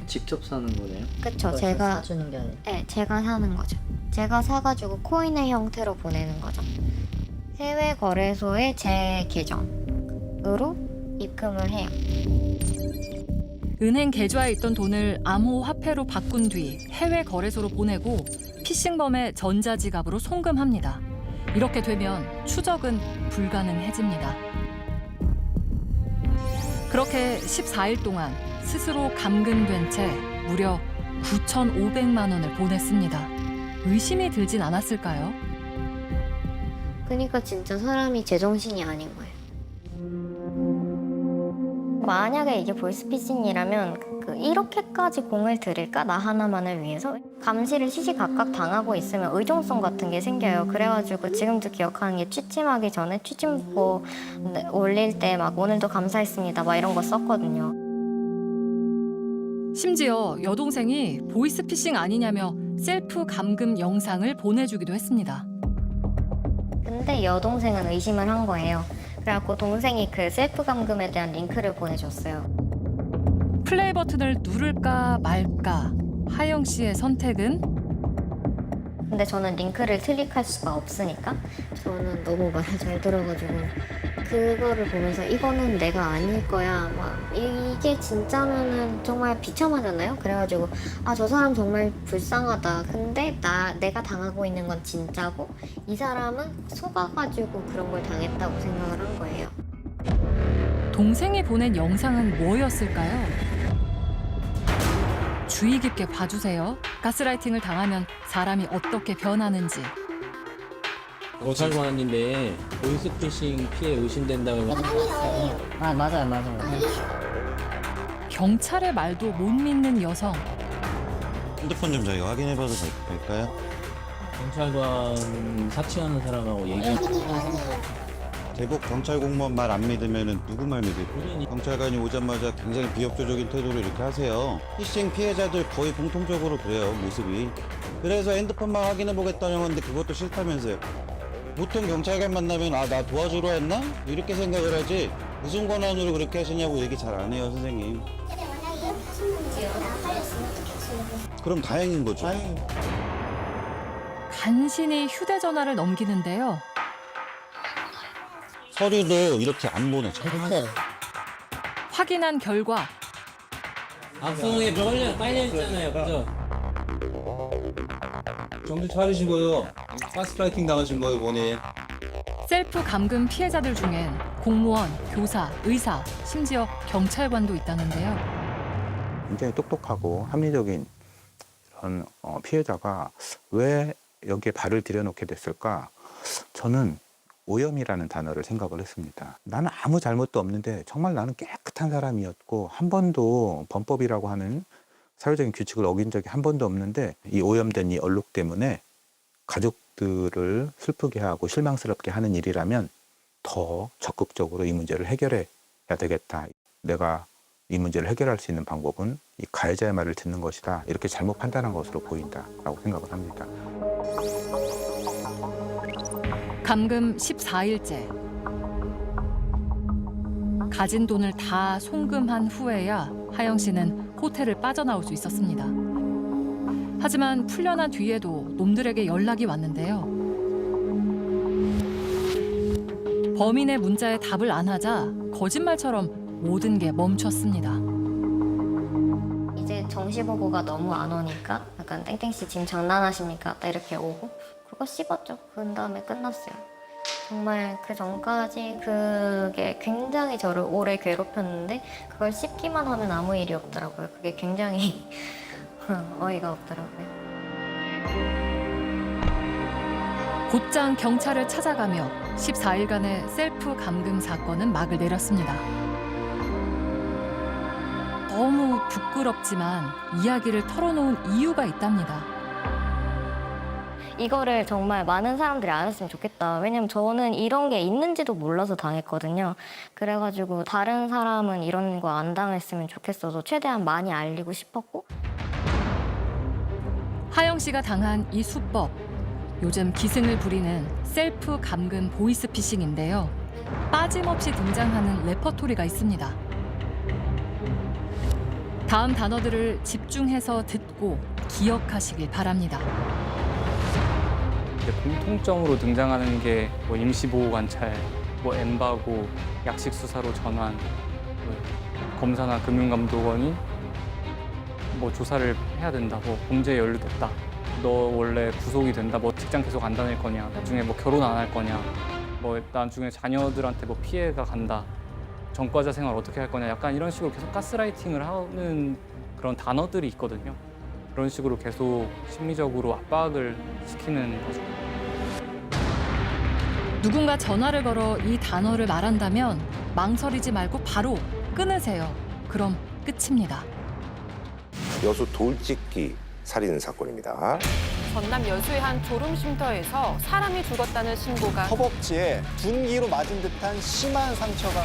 직접 사는 거네요? 그쵸. 제가 사주는 게 아니라. 네, 제가 사는 거죠. 제가 사가지고 코인의 형태로 보내는 거죠. 해외 거래소에 제 계정으로 입금을 해요. 은행 계좌에 있던 돈을 암호화폐로 바꾼 뒤 해외 거래소로 보내고 피싱범의 전자지갑으로 송금합니다. 이렇게 되면 추적은 불가능해집니다. 그렇게 14일 동안 스스로 감금된 채 무려 9,500만 원을 보냈습니다. 의심이 들진 않았을까요? 그러니까 진짜 사람이 제정신이 아닌 거예요. 만약에 이게 보이스피싱이라면 이렇게까지 공을 들일까? 나 하나만을 위해서? 감시를 시시각각 당하고 있으면 의존성 같은 게 생겨요. 그래가지고 지금도 기억하는 게 취침하기 전에 취침보 올릴 때 막 오늘도 감사했습니다 막 이런 거 썼거든요. 심지어 여동생이 보이스피싱 아니냐며 셀프 감금 영상을 보내주기도 했습니다. 근데 여동생은 의심을 한 거예요. 그래갖고 동생이 그 셀프 감금에 대한 링크를 보내줬어요. 플레이 버튼을 누를까 말까 하영 씨의 선택은? 근데 저는 링크를 클릭할 수가 없으니까 저는 너무 말을 잘 들어가지고 그거를 보면서 이거는 내가 아닐 거야 막 이게 진짜면은 정말 비참하잖아요. 그래가지고 아, 저 사람 정말 불쌍하다. 근데 내가 당하고 있는 건 진짜고 이 사람은 속아가지고 그런 걸 당했다고 생각을 한 거예요. 동생이 보낸 영상은 뭐였을까요? 주의 깊게 봐주세요. 가스라이팅을 당하면 사람이 어떻게 변하는지. 경찰관인데 보이스피싱 피해 의심된다고. 아, 맞아요. 경찰의 말도 못 믿는 여성. 핸드폰 좀 저희가 확인해봐도 될까요? 경찰관 사칭하는 사람하고 얘기. 대북 경찰 공무원 말 안 믿으면 누구 말 믿을까요? 경찰관이 오자마자 굉장히 비협조적인 태도로 이렇게 하세요. 피싱 피해자들 거의 공통적으로 그래요, 모습이. 그래서 핸드폰만 확인해보겠다는 건데 그것도 싫다면서요. 보통 경찰관 만나면 아, 나 도와주러 했나? 이렇게 생각을 하지 무슨 권한으로 그렇게 하시냐고 얘기 잘 안 해요, 선생님. 그럼 다행인 거죠. 간신히 휴대전화를 넘기는데요. 서류도 이렇게 안 보내. 확인한 결과 악성에 빨려 있잖아요, 그죠? 정신 차리신 거예요. 가스라이팅 당하신 거예요, 본인. 셀프 감금 피해자들 중엔 공무원, 교사, 의사, 심지어 경찰관도 있다는데요. 굉장히 똑똑하고 합리적인 그런 피해자가 왜 여기에 발을 들여놓게 됐을까? 저는 오염이라는 단어를 생각을 했습니다. 나는 아무 잘못도 없는데 정말 나는 깨끗한 사람이었고 한 번도 범법이라고 하는 사회적인 규칙을 어긴 적이 한 번도 없는데 이 오염된 이 얼룩 때문에 가족들을 슬프게 하고 실망스럽게 하는 일이라면 더 적극적으로 이 문제를 해결해야 되겠다. 내가 이 문제를 해결할 수 있는 방법은 이 가해자의 말을 듣는 것이다. 이렇게 잘못 판단한 것으로 보인다라고 생각을 합니다. 감금 14일째. 가진 돈을 다 송금한 후에야 하영 씨는 호텔을 빠져나올 수 있었습니다. 하지만 풀려난 뒤에도 놈들에게 연락이 왔는데요. 범인의 문자에 답을 안 하자 거짓말처럼 모든 게 멈췄습니다. 이제 정시보고가 너무 안 오니까 약간 땡땡씨 지금 장난하십니까? 딱 이렇게 오고 그거 씹었죠. 그 다음에 끝났어요. 정말 그 전까지 그게 굉장히 저를 오래 괴롭혔는데 그걸 씹기만 하면 아무 일이 없더라고요. 그게 굉장히 어이가 없더라고요. 곧장 경찰을 찾아가며 14일간의 셀프 감금 사건은 막을 내렸습니다. 너무 부끄럽지만 이야기를 털어놓은 이유가 있답니다. 이거를 정말 많은 사람들이 알았으면 좋겠다. 왜냐면 저는 이런 게 있는지도 몰라서 당했거든요. 그래가지고 다른 사람은 이런 거 안 당했으면 좋겠어서 최대한 많이 알리고 싶었고. 하영 씨가 당한 이 수법, 요즘 기승을 부리는 셀프 감금 보이스피싱인데요. 빠짐없이 등장하는 레퍼토리가 있습니다. 다음 단어들을 집중해서 듣고 기억하시길 바랍니다. 공통점으로 등장하는 게 뭐 임시보호관찰, 뭐 엠바고, 약식수사로 전환, 뭐 검사나 금융감독원이 뭐 조사를 해야 된다, 뭐 범죄에 연루됐다, 너 원래 구속이 된다, 뭐 직장 계속 안 다닐 거냐, 나중에 뭐 결혼 안 할 거냐, 뭐 나중에 자녀들한테 뭐 피해가 간다, 전과자 생활 어떻게 할 거냐, 약간 이런 식으로 계속 가스라이팅을 하는 그런 단어들이 있거든요. 그런 식으로 계속 심리적으로 압박을 시키는 거죠. 누군가 전화를 걸어 이 단어를 말한다면 망설이지 말고 바로 끊으세요. 그럼 끝입니다. 여수 돌직기 살인 사건입니다. 전남 여수의 한 졸음쉼터에서 사람이 죽었다는 신고가 허벅지에 둔기로 맞은 듯한 심한 상처가.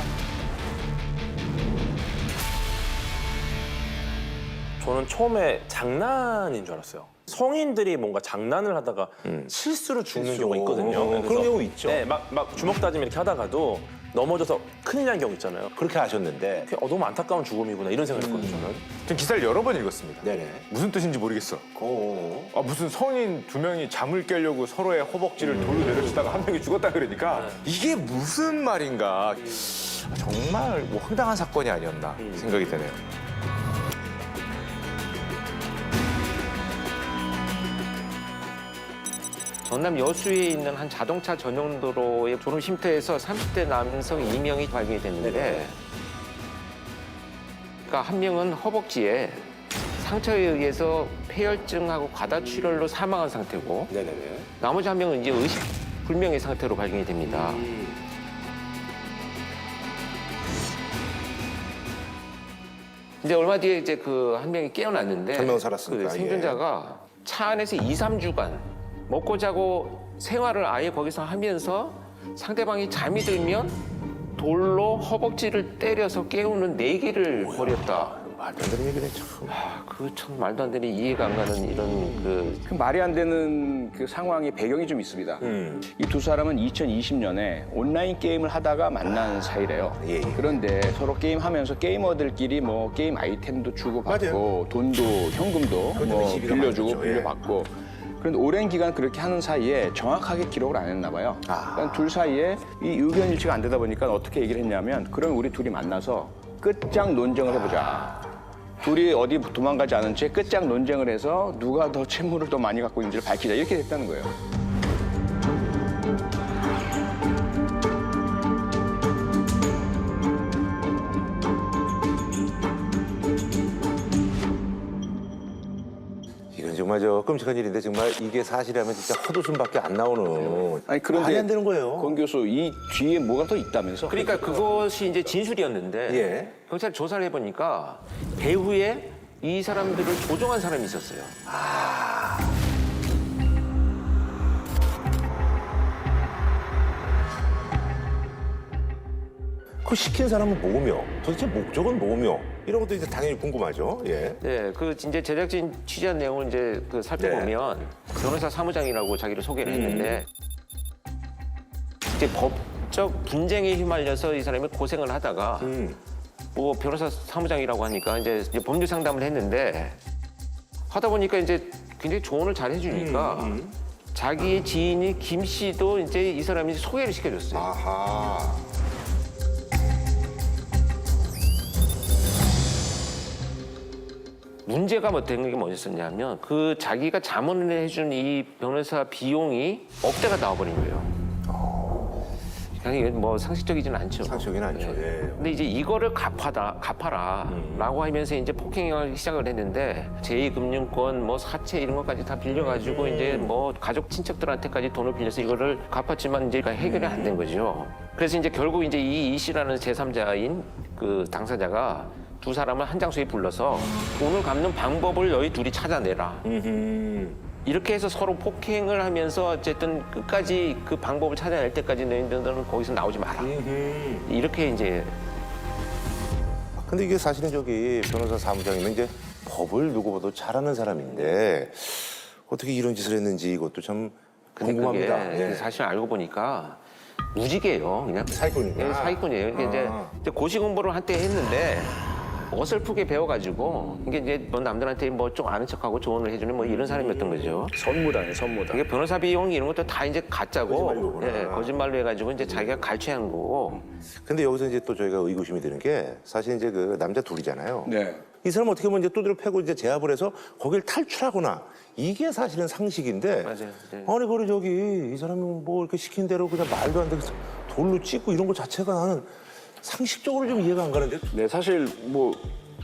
저는 처음에 장난인 줄 알았어요. 성인들이 뭔가 장난을 하다가 실수로 죽는 경우가 있거든요. 그런 경우 있죠. 네, 막 주먹 다짐 이렇게 하다가도 넘어져서 큰일 난 경우 있잖아요. 그렇게 하셨는데 너무 안타까운 죽음이구나 이런 생각을 했거든요. 저는. 전 기사를 여러 번 읽었습니다. 네네. 무슨 뜻인지 모르겠어. 무슨 성인 두 명이 잠을 깨려고 서로의 허벅지를 돌로 내려치다가 한 명이 죽었다 그러니까 이게 무슨 말인가. 정말 뭐 황당한 사건이 아니었나 생각이 드네요. 전남 여수에 있는 한 자동차 전용 도로의 졸음 쉼터에서 30대 남성 2명이 발견이 됐는데, 그러니까 한 명은 허벅지에 상처에 의해서 폐혈증하고 과다출혈로 사망한 상태고, 나머지 한 명은 이제 의식 불명의 상태로 발견이 됩니다. 이제 얼마 뒤에 이제 그 한 명이 깨어났는데, 한 명 살았으니까, 그 생존자가 차 안에서 2, 3주간 먹고 자고 생활을 아예 거기서 하면서 상대방이 잠이 들면 돌로 허벅지를 때려서 깨우는 내기를 벌였다. 말도 안 되는 얘기네 참. 그 참 말도 안 되는 이해가 안 가는 이런 그 말이 안 되는 그 상황의 배경이 좀 있습니다. 이 두 사람은 2020년에 온라인 게임을 하다가 만난 사이래요. 그런데 서로 게임하면서 게이머들끼리 뭐 게임 아이템도 주고받고 돈도 현금도 뭐 빌려주고 빌려받고. 그런데 오랜 기간 그렇게 하는 사이에 정확하게 기록을 안 했나 봐요. 그러니까 둘 사이에 이 의견 일치가 안 되다 보니까 어떻게 얘기를 했냐면 그럼 우리 둘이 만나서 끝장 논쟁을 해보자. 둘이 어디 도망가지 않은 채 끝장 논쟁을 해서 누가 더 채무를 더 많이 갖고 있는지를 밝히자. 이렇게 됐다는 거예요. 정말 끔찍한 일인데 정말 이게 사실이라면 진짜 헛웃음밖에 안 나오는. 아니 그런데 말이 안 되는 거예요. 권 교수 이 뒤에 뭐가 더 있다면서? 그러니까 그것이 이제 진술이었는데 경찰이 조사를 해보니까 배후에 이 사람들을 조종한 사람이 있었어요. 그 시킨 사람은 뭐며? 도대체 목적은 뭐며? 이런 것도 이제 당연히 궁금하죠. 예. 네, 그 이제 제작진 취재한 내용을 이제 그 살펴보면 변호사 사무장이라고 자기를 소개를 했는데 이제 법적 분쟁에 휘말려서 이 사람이 고생을 하다가 뭐 변호사 사무장이라고 하니까 이제 법률 상담을 했는데 하다 보니까 이제 굉장히 조언을 잘 해주니까 자기의 지인이 김 씨도 이제 이 사람이 소개를 시켜줬어요. 아하. 문제가 된 게 뭐였었냐면 그 자기가 자문을 해준 이 변호사 비용이 억대가 나와버린 거예요. 그냥 뭐 상식적이지는 않죠. 상식적이진 않죠. 예. 근데 이제 이거를 갚아라라고 하면서 이제 폭행을 시작을 했는데 제2금융권 뭐 사채 이런 것까지 다 빌려가지고 이제 뭐 가족 친척들한테까지 돈을 빌려서 이거를 갚았지만 이제 해결이 안 된 거죠. 그래서 이제 결국 이제 이 씨라는 제3자인 그 당사자가 두 사람을 한 장소에 불러서 돈을 갚는 방법을 너희 둘이 찾아내라. 이렇게 해서 서로 폭행을 하면서 어쨌든 끝까지 그 방법을 찾아낼 때까지 너희들은 거기서 나오지 마라. 이렇게 이제. 근데 이게 사실은 저기 변호사 사무장이면 이제 법을 누구보다 잘하는 사람인데 어떻게 이런 짓을 했는지 이것도 참 궁금합니다. 그게 예. 사실 알고 보니까 무직이에요. 그냥 사기꾼이구나. 예, 사기꾼이에요. 이게 이제 고시 공부를 한때 했는데 어설프게 배워가지고 이게 이제 뭐 남들한테 뭐 좀 아는 척하고 조언을 해주는 뭐 이런 사람이었던 거죠. 선무당이에요, 선무당. 이게 변호사 비용 이런 것도 다 이제 가짜고, 거짓말이구나. 예, 거짓말로 해가지고 이제 자기가 갈취한 거고. 근데 여기서 이제 또 저희가 의구심이 드는 게 사실 이제 그 남자 둘이잖아요. 네. 이 사람 어떻게 보면 이제 두드려 패고 이제 제압을 해서 거길 탈출하거나 이게 사실은 상식인데. 맞아요. 네. 아니 그래 저기 이 사람이 뭐 이렇게 시킨 대로 그냥 말도 안 되게 돌로 찍고 이런 거 자체가 나는 상식적으로 좀 이해가 안 가는데. 네, 사실 뭐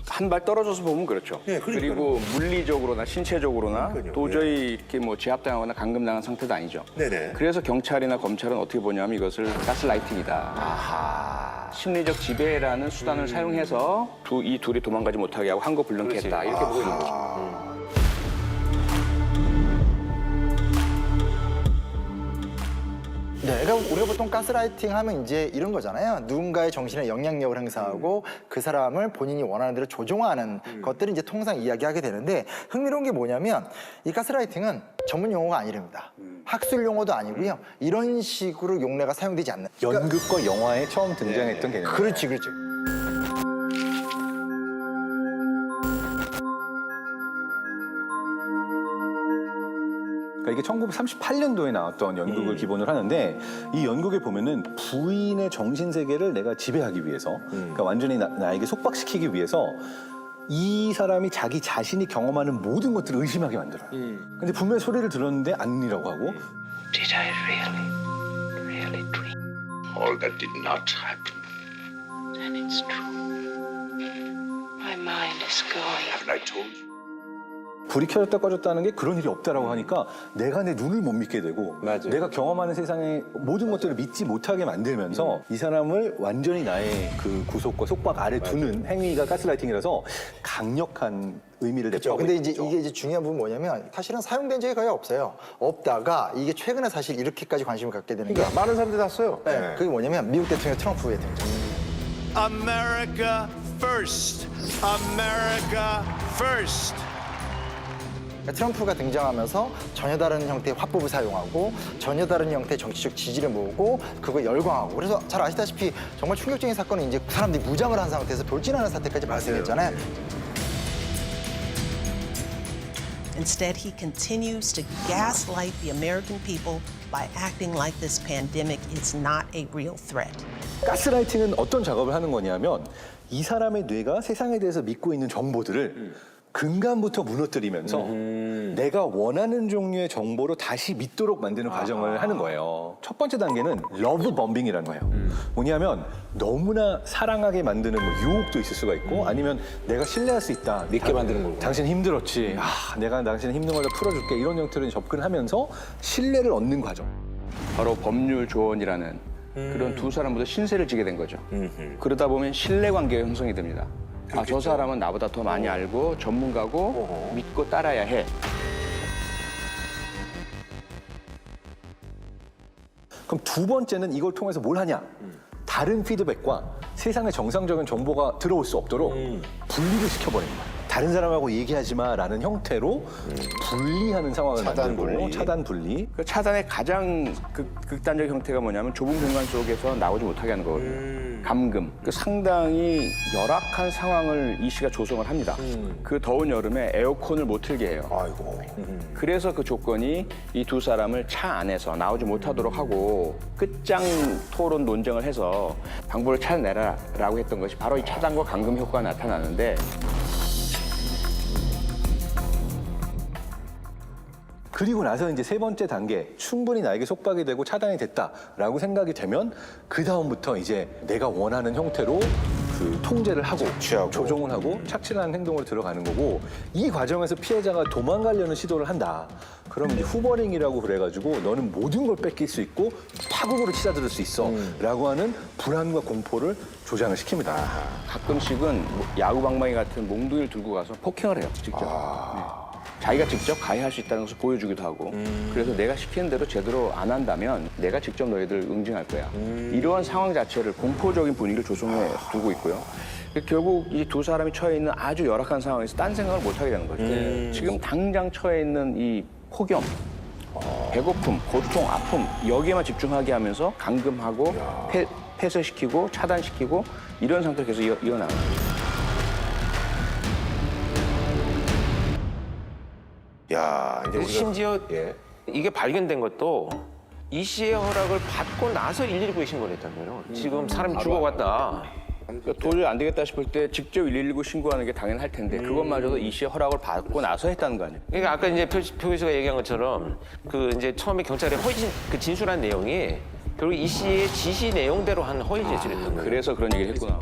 한 발 떨어져서 보면 그렇죠. 네, 그러니까요. 그리고 물리적으로나 신체적으로나 그러니까요. 도저히 이렇게 뭐 제압당하거나 감금당한 상태도 아니죠. 네네. 그래서 경찰이나 검찰은 어떻게 보냐면 이것을 가스라이팅이다. 아하. 심리적 지배라는 수단을 사용해서 이 둘이 도망가지 못하게 하고 한거 불능했다. 이렇게 보고 있는 거죠. 네, 그러니까 우리가 보통 가스라이팅 하면 이제 이런 거잖아요. 누군가의 정신에 영향력을 행사하고 그 사람을 본인이 원하는 대로 조종하는 것들을 이제 통상 이야기하게 되는데 흥미로운 게 뭐냐면 이 가스라이팅은 전문 용어가 아니랍니다. 학술 용어도 아니고요. 이런 식으로 용례가 사용되지 않는. 연극과 영화에 처음 등장했던 개념. 그렇지, 그렇지. 그러니까 이게 1938년도에 나왔던 연극을 기본으로 하는데 이 연극에 보면은 부인의 정신 세계를 내가 지배하기 위해서, 그러니까 완전히 나에게 속박시키기 위해서 이 사람이 자기 자신이 경험하는 모든 것들을 의심하게 만들어요. 근데 분명히 소리를 들었는데 아니라고 하고. Did I really dream? All that did not happen. Then it's true. My mind is going. Haven't I told you? 불이 켜졌다 꺼졌다는 게 그런 일이 없다라고 하니까 내가 내 눈을 못 믿게 되고 내가 경험하는 세상의 모든 것들을 믿지 못하게 만들면서 이 사람을 완전히 나의 그 구속과 속박 아래 두는 행위가 가스라이팅이라서 강력한 의미를 그렇죠. 내포하고 근데 이제 있죠. 이게 이제 중요한 부분 뭐냐면 사실은 사용된 적이 거의 없어요. 없다가 이게 최근에 사실 이렇게까지 관심을 갖게 되는 게. 그러니까 많은 사람들이 다 써요. 네. 그게 뭐냐면 미국 대통령 트럼프의 등장. America first. America first. 트럼프가 등장하면서 전혀 다른 형태의 화법을 사용하고 전혀 다른 형태의 정치적 지지를 모으고 그걸 열광하고 그래서 잘 아시다시피 정말 충격적인 사건은 이제 사람들이 무장을 한 상태에서 돌진하는 사태까지 발생했잖아요. Instead, he continues to gaslight the American people by acting like this pandemic is not a real threat. 가스라이팅은 어떤 작업을 하는 거냐면 이 사람의 뇌가 세상에 대해서 믿고 있는 정보들을 근간부터 무너뜨리면서 내가 원하는 종류의 정보로 다시 믿도록 만드는 과정을 하는 거예요. 첫 번째 단계는 러브 범빙이라는 거예요. 뭐냐면 너무나 사랑하게 만드는 뭐 유혹도 있을 수가 있고 아니면 내가 신뢰할 수 있다. 믿게 만드는 거고. 당신 힘들었지. 내가 당신 힘든 걸 다 풀어줄게. 이런 형태로 접근하면서 신뢰를 얻는 과정. 바로 법률 조언이라는 그런 두 사람보다 신세를 지게 된 거죠. 그러다 보면 신뢰관계가 형성이 됩니다. 아, 저 사람은 나보다 더 많이 알고 전문가고 믿고 따라야 해. 그럼 두 번째는 이걸 통해서 뭘 하냐? 다른 피드백과 세상의 정상적인 정보가 들어올 수 없도록 분리를 시켜버린 거야. 다른 사람하고 얘기하지 마라는 형태로 분리하는 상황을 차단 만들고 분리. 차단 분리. 그 차단의 가장 극단적 형태가 뭐냐면 좁은 공간 속에서 나오지 못하게 하는 거거든요. 감금. 그 상당히 열악한 상황을 이 씨가 조성을 합니다. 그 더운 여름에 에어컨을 못 틀게 해요. 아이고. 그래서 그 조건이 이 두 사람을 차 안에서 나오지 못하도록 하고 끝장 토론 논쟁을 해서 방법을 찾아내라라고 했던 것이 바로 이 차단과 감금 효과가 나타나는데 그리고 나서 이제 세 번째 단계, 충분히 나에게 속박이 되고 차단이 됐다라고 생각이 되면 그 다음부터 이제 내가 원하는 형태로 그 통제를 하고 조종을 하고 착취하는 행동으로 들어가는 거고, 이 과정에서 피해자가 도망가려는 시도를 한다. 그러면 이제 후버링이라고 그래가지고 너는 모든 걸 뺏길 수 있고 파국으로 치닫을 수 있어라고 하는 불안과 공포를 조장을 시킵니다. 가끔씩은 야구 방망이 같은 몽둥이를 들고 가서 폭행을 해요, 직접. 네. 자기가 직접 가해할 수 있다는 것을 보여주기도 하고 그래서 내가 시키는 대로 제대로 안 한다면 내가 직접 너희들 응징할 거야. 이러한 상황 자체를 공포적인 분위기를 조성해 두고 있고요. 결국 이 두 사람이 처해 있는 아주 열악한 상황에서 딴 생각을 못 하게 되는 거죠. 지금 당장 처해 있는 이 폭염, 배고픔, 고통, 아픔 여기에만 집중하게 하면서 감금하고 폐쇄시키고 차단시키고 이런 상태로 계속 이어나가는 거죠. 야, 이제 우리가 심지어 이게 발견된 것도 이 씨의 허락을 받고 나서 119에 신고를 했다고요. 지금 사람이 죽어갔다. 그러니까 도저히 안 되겠다 싶을 때 직접 119 신고하는 게 당연할 텐데 그것마저도 이 씨의 허락을 받고 나서 했다는 거 아니에요? 그러니까 아까 이제 표 교수가 얘기한 것처럼 그 이제 처음에 경찰에 허위 그 진술한 내용이 결국 이 씨의 지시 내용대로 한 허위 진술이었던 거예요. 그래서 그런 얘기를 했구나.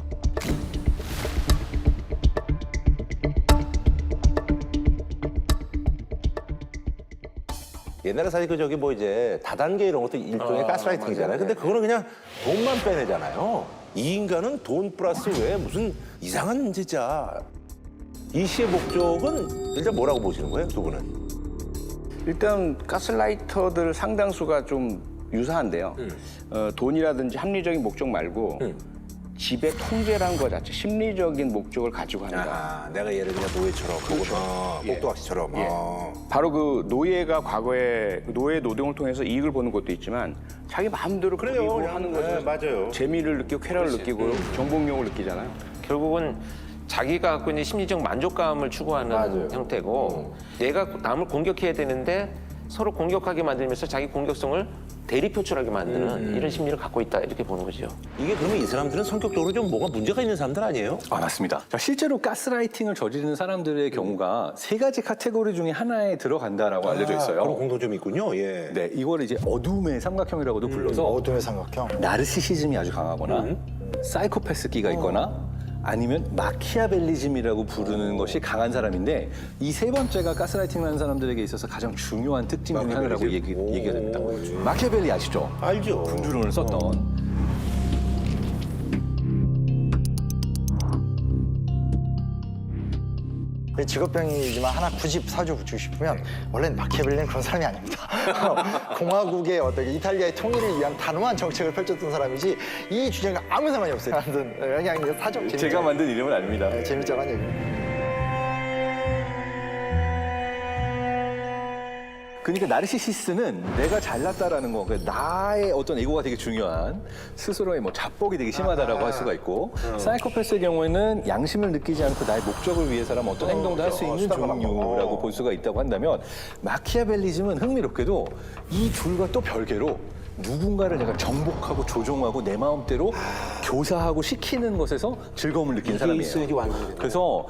옛날에 사실 그 저기 뭐 이제 다단계 이런 것도 일종의 가스라이팅이잖아요. 근데 그거는 그냥 돈만 빼내잖아요. 이 인간은 돈 플러스 왜 무슨 이상한 진짜. 이 씨의 목적은 일단 뭐라고 보시는 거예요, 두 분은? 일단 가스라이터들 상당수가 좀 유사한데요. 돈이라든지 합리적인 목적 말고 지배 통제라는 것 자체, 심리적인 목적을 가지고 한다. 내가 예를 들면 노예처럼, 그렇죠. 꼭두각시처럼. 바로 그 노예가 과거에 노예 노동을 통해서 이익을 보는 것도 있지만 자기 마음대로 그리고 하는 거죠. 네, 맞아요. 재미를 느끼고 쾌락을 느끼고 정복용을 느끼잖아요. 결국은 자기가 갖고 있는 심리적 만족감을 추구하는 형태고 내가 남을 공격해야 되는데 서로 공격하게 만들면서 자기 공격성을 대리 표출하게 만드는 이런 심리를 갖고 있다 이렇게 보는 거죠. 이게 그러면 이 사람들은 성격적으로 좀 뭐가 문제가 있는 사람들 아니에요? 아, 맞습니다. 자, 실제로 가스라이팅을 저지르는 사람들의 경우가 세 가지 카테고리 중에 하나에 들어간다라고 알려져 있어요. 그런 공통점이 있군요. 예. 네, 이걸 이제 어둠의 삼각형이라고도 불러서 어둠의 삼각형. 나르시시즘이 아주 강하거나 사이코패스기가 있거나 아니면 마키아벨리즘이라고 부르는 것이 강한 사람인데 이 세 번째가 가스라이팅 하는 사람들에게 있어서 가장 중요한 특징 중 하나라고 얘기가 됩니다. 마키아벨리 아시죠? 알죠. 군주론을 썼던. 직업병이지만 하나 굳이 사주 붙이고 싶으면 원래는 마키아벨리는 그런 사람이 아닙니다. 공화국의 어떤 이탈리아의 통일을 위한 단호한 정책을 펼쳤던 사람이지 이 주제가 아무 상관이 없어요. 그냥 사적 제가 만든 이름은 아닙니다. 네, 재밌자고 얘기. 그러니까 나르시시스는 내가 잘났다라는 거, 그러니까 나의 어떤 에고가 되게 중요한 스스로의 뭐 자뻑이 되게 심하다라고 할 수가 있고 사이코패스의 경우에는 양심을 느끼지 않고 나의 목적을 위해서라면 어떤 행동도 할 수 있는 종류라고 볼 수가 있다고 한다면 마키아벨리즘은 흥미롭게도 이 둘과 또 별개로 누군가를 내가 정복하고 조종하고 내 마음대로 교사하고 시키는 것에서 즐거움을 느끼는 사람이에요. 그래서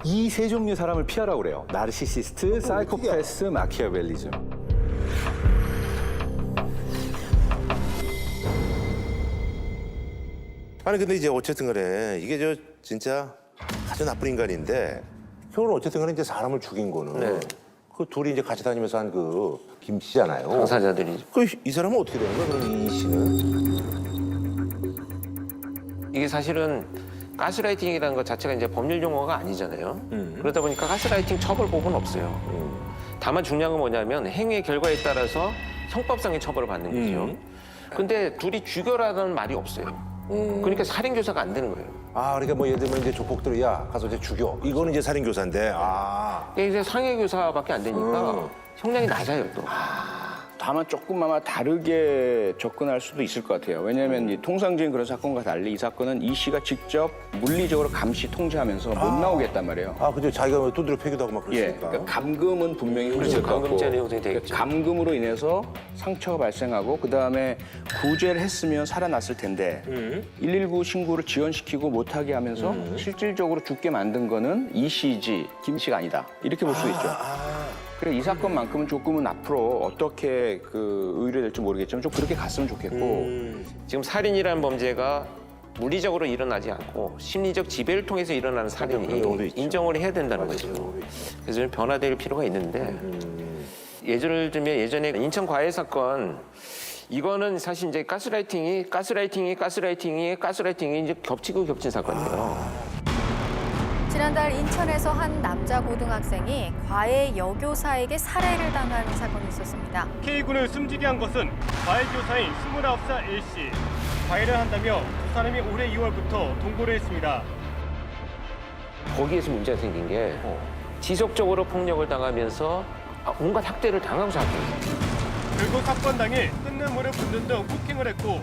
이 세 종류의 사람을 피하라고 그래요. 나르시시스트, 사이코패스, 마키아벨리즘. 아니 근데 이제 어쨌든 간에 이게 저 진짜 아주 나쁜 인간인데 결국은 어쨌든 간에 이제 사람을 죽인 거는 그 둘이 이제 같이 다니면서 한 그 김 씨잖아요. 당사자들이. 이 사람은 어떻게 되는 거야? 그럼 이 씨는? 이게 사실은 가스라이팅이라는 것 자체가 이제 법률 용어가 아니잖아요. 그러다 보니까 가스라이팅 처벌법은 없어요. 다만 중요한 건 뭐냐면 행위의 결과에 따라서 형법상의 처벌을 받는 거죠. 근데 둘이 죽여라는 말이 없어요. 그러니까 살인교사가 안 되는 거예요. 아, 그러니까 뭐 예를 들면 이제 조폭들이 야 가서 이제 죽여. 이거는 이제 살인교사인데. 아. 이제 상해교사밖에 안 되니까 형량이 낮아요 또. 다만 조금 아마 다르게 접근할 수도 있을 것 같아요. 왜냐하면 이 통상적인 그런 사건과 달리 이 사건은 이 씨가 직접 물리적으로 감시 통제하면서 못 나오겠단 말이에요. 아, 근데 자기가 두드려 패기도 하고 막 예, 그러니까. 그러니까 감금은 분명히 그렇죠. 형성될 것 같고, 감금죄는 형성이 되겠죠. 감금으로 인해서 상처가 발생하고 그 다음에 구제를 했으면 살아났을 텐데 119 신고를 지연시키고 못하게 하면서 실질적으로 죽게 만든 거는 이 씨지 김 씨가 아니다 이렇게 볼 수 있죠. 그래 이 사건만큼은 조금은 앞으로 어떻게 그 의뢰될지 모르겠지만 좀 그렇게 갔으면 좋겠고 지금 살인이라는 범죄가 물리적으로 일어나지 않고 심리적 지배를 통해서 일어나는 살인이 인정을 해야 된다는 거죠. 그래서 좀 변화될 필요가 있는데 예를 들면 예전에 인천 과외 사건 이거는 사실 이제 가스라이팅이 이제 겹치고 겹친 사건이에요. 지난달 인천에서 한 남자 고등학생이 과외 여교사에게 살해를 당한 사건이 있었습니다. K군을 숨지게 한 것은 과외교사인 29살 A씨. 과외를 한다며 두 사람이 올해 2월부터 동거를 했습니다. 거기에서 문제가 생긴 게 지속적으로 폭력을 당하면서 온갖 학대를 당하고 사귀어요. 결국 사건 당일 끊는 물을 붓는 등 폭행을 했고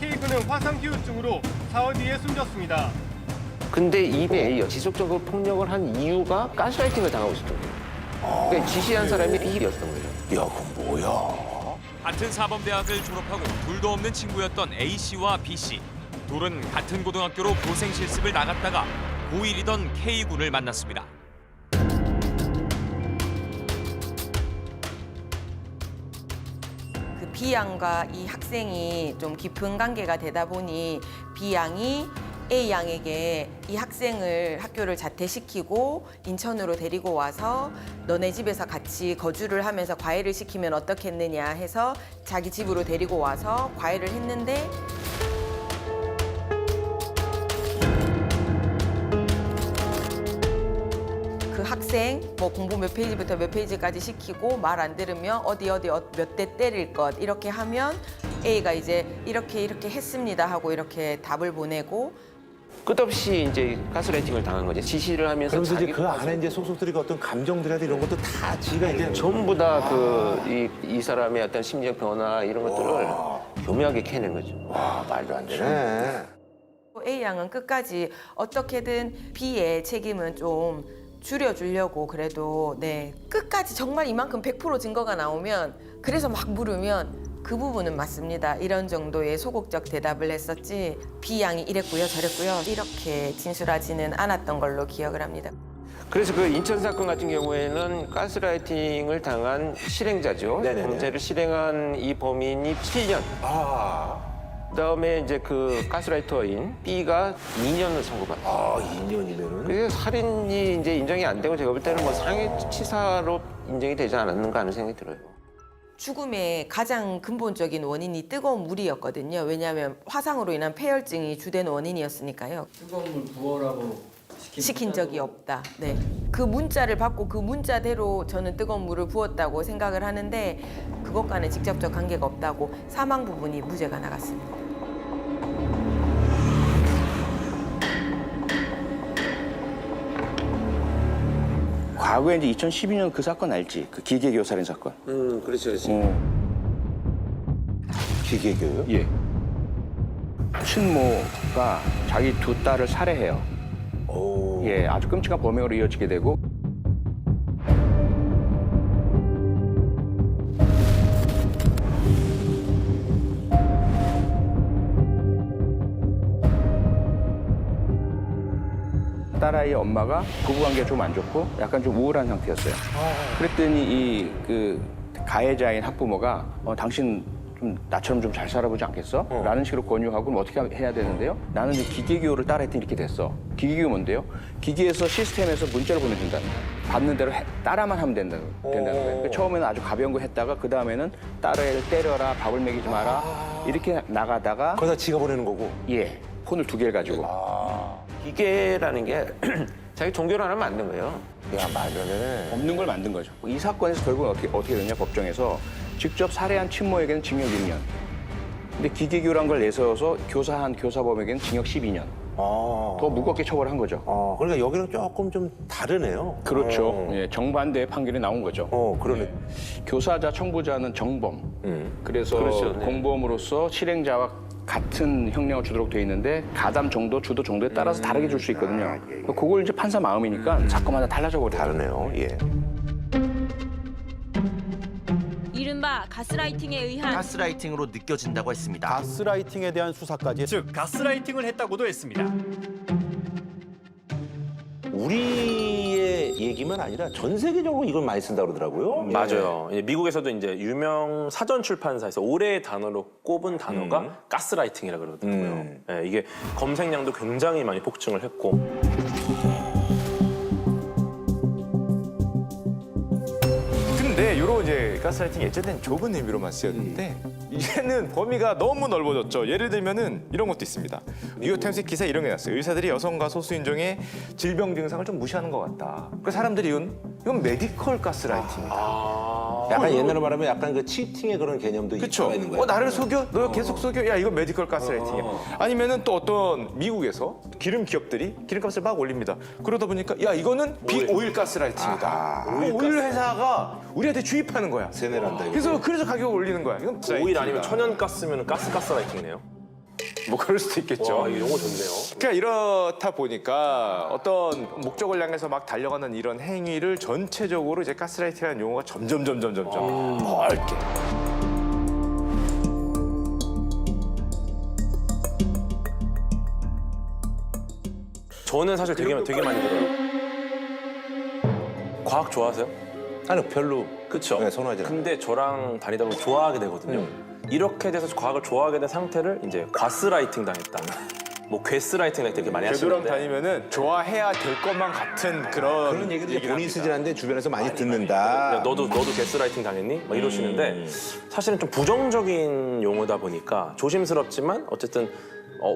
K군은 화상 후유증으로 사흘 뒤에 숨졌습니다. 근데 이에 지속적으로 폭력을 한 이유가 가스라이팅을 당하고 있었던 거예요. 그러니까 지시한 사람이 B였던 거예요. 야, 그건 뭐야? 같은 사범대학을 졸업하고 둘도 없는 친구였던 A씨와 B씨. 둘은 같은 고등학교로 교생 실습을 나갔다가 고1이던 K군을 만났습니다. 그 B양과 이 학생이 좀 깊은 관계가 되다 보니 B양이 A양에게 이 학생을 학교를 자퇴시키고 인천으로 데리고 와서 너네 집에서 같이 거주를 하면서 과외를 시키면 어떻겠느냐 해서 자기 집으로 데리고 와서 과외를 했는데 그 학생 뭐 공부 몇 페이지부터 몇 페이지까지 시키고 말 안 들으면 어디 몇 대 때릴 것 이렇게 하면 A가 이제 이렇게 했습니다 하고 이렇게 답을 보내고 끝없이 이제 가스라이팅을 당한 거죠. 지시를 하면서 그러면서 이제 그 안에 이제 속속들이가 어떤 감정들이나 이런 것도 다 지가 이제 전부 다 이 사람의 어떤 심리적 변화 이런 것들을 교묘하게 캐낸 거죠. 와, 말도 안 되네. A양은 끝까지 어떻게든 B의 책임은 좀 줄여주려고 그래도 끝까지 정말 이만큼 100% 증거가 나오면 그래서 막 물으면 그 부분은 맞습니다. 이런 정도의 소극적 대답을 했었지 B양이 이랬고요 저랬고요 이렇게 진술하지는 않았던 걸로 기억을 합니다. 그래서 그 인천 사건 같은 경우에는 가스라이팅을 당한 실행자죠. 네네네. 범죄를 실행한 이 범인이 7년. 그다음에 이제 그 가스라이터인 B가 2년을 선고받았어요. 2년이면은? 그래서 살인이 이제 인정이 안 되고 제가 볼 때는 뭐 상해치사로 인정이 되지 않았는가 하는 생각이 들어요. 죽음의 가장 근본적인 원인이 뜨거운 물이었거든요. 왜냐하면 화상으로 인한 폐혈증이 주된 원인이었으니까요. 뜨거운 물 부어라고 시킨 적이 없다. 네. 그 문자를 받고 그 문자대로 저는 뜨거운 물을 부었다고 생각을 하는데 그것과는 직접적 관계가 없다고 사망 부분이 무죄가 나갔습니다. 과거에 이제 2012년 그 사건 알지? 그 기계교 살인 사건. 그렇죠. 기계교요? 예. 친모가 자기 두 딸을 살해해요. 예, 아주 끔찍한 범행으로 이어지게 되고. 딸아이의 엄마가 부부관계가 좀 안 좋고 약간 좀 우울한 상태였어요. 그랬더니 이 그 가해자인 학부모가 당신 좀 나처럼 좀 잘 살아보지 않겠어? 라는 식으로 권유하고 그럼 어떻게 해야 되는데요? 나는 이제 기계교를 따라했더니 이렇게 됐어. 기계교 뭔데요? 기계에서 시스템에서 문자를 보내준다. 받는 대로 따라만 하면 된다는 거예요. 그러니까 처음에는 아주 가벼운 거 했다가 그 다음에는 딸을 때려라, 밥을 먹이지 마라 이렇게 나가다가 거기다 지가 보내는 거고? 예, 폰을 2개를 가지고. 기계라는 게 자기 종교를 하나 만든 거예요. 야, 말도 안 되네. 없는 걸 만든 거죠. 이 사건에서 결국은 어떻게 되냐 법정에서 직접 살해한 친모에게는 징역 1년, 근데 기계교란 걸 내세워서 교사한 교사범에게는 징역 12년. 더 무겁게 처벌한 거죠. 그러니까 여기는 조금 좀 다르네요. 그렇죠. 예, 정반대의 판결이 나온 거죠. 그러네. 예. 교사자 청부자는 정범. 그래서 그렇죠, 네. 공범으로서 실행자와 같은 형량을 주도록 돼 있는데 가담 정도, 주도 정도에 따라서 다르게 줄 수 있거든요. 그걸 이제 판사 마음이니까 사건마다 달라져 버려요. 다르네요. 예. 이른바 가스라이팅에 의한 가스라이팅으로 느껴진다고 했습니다. 가스라이팅에 대한 수사까지. 즉 가스라이팅을 했다고도 했습니다. 우리의 얘기만 아니라 전 세계적으로 이걸 많이 쓴다고 그러더라고요. 맞아요. 이제 미국에서도 이제 유명 사전 출판사에서 올해의 단어로 꼽은 단어가 가스라이팅이라 그러더라고요. 예, 이게 검색량도 굉장히 많이 폭증을 했고. 근데 요런 이제 가스라이팅 예전엔 좁은 의미로만 쓰였는데 이제는 범위가 너무 넓어졌죠. 예를 들면은 이런 것도 있습니다. 뉴욕 타임스 기사에 이런 게 났어요. 의사들이 여성과 소수인종의 질병 증상을 좀 무시하는 것 같다. 그래서 사람들이 이건 메디컬 가스라이팅이다. 약간 옛날로 말하면 약간 그 치팅의 그런 개념도 그쵸. 있는 거예요. 나를 속여? 너 계속 속여? 야, 이거 메디컬 가스라이팅이야. 아니면은 또 어떤 미국에서 기름 기업들이 기름값을 막 올립니다. 그러다 보니까 야, 이거는 빅오일 가스라이팅이다. 오일 회사가 우리한테 주입하는 거야. 세뇌란다. 그래서 가격을 올리는 거야. 이건 오일 아니면 천연가스면 가스라이팅이네요. 뭐 그럴 수도 있겠죠. 와, 이 용어 좋네요. 그러니까 이렇다 보니까 어떤 목적을 향해서 막 달려가는 이런 행위를 전체적으로 이제 가스라이팅이라는 용어가 점점 넓게. 저는 사실 되게 많이 들어요. 과학 좋아하세요? 아니 별로. 그렇죠. 네, 선호하지 않아요. 근데 저랑 다니다 보면 좋아하게 되거든요. 이렇게 돼서 과학을 좋아하게 된 상태를 이제 과스라이팅 당했다. 뭐 괴스라이팅 이렇게 많이 궤도랑 하시는데. 다니면은 좋아해야 될 것만 같은 그런 얘기를 본인 쓰진 않는데 주변에서 많이 듣는다. 야, 너도 괴스라이팅 당했니? 막 이러시는데 사실은 좀 부정적인 용어다 보니까 조심스럽지만 어쨌든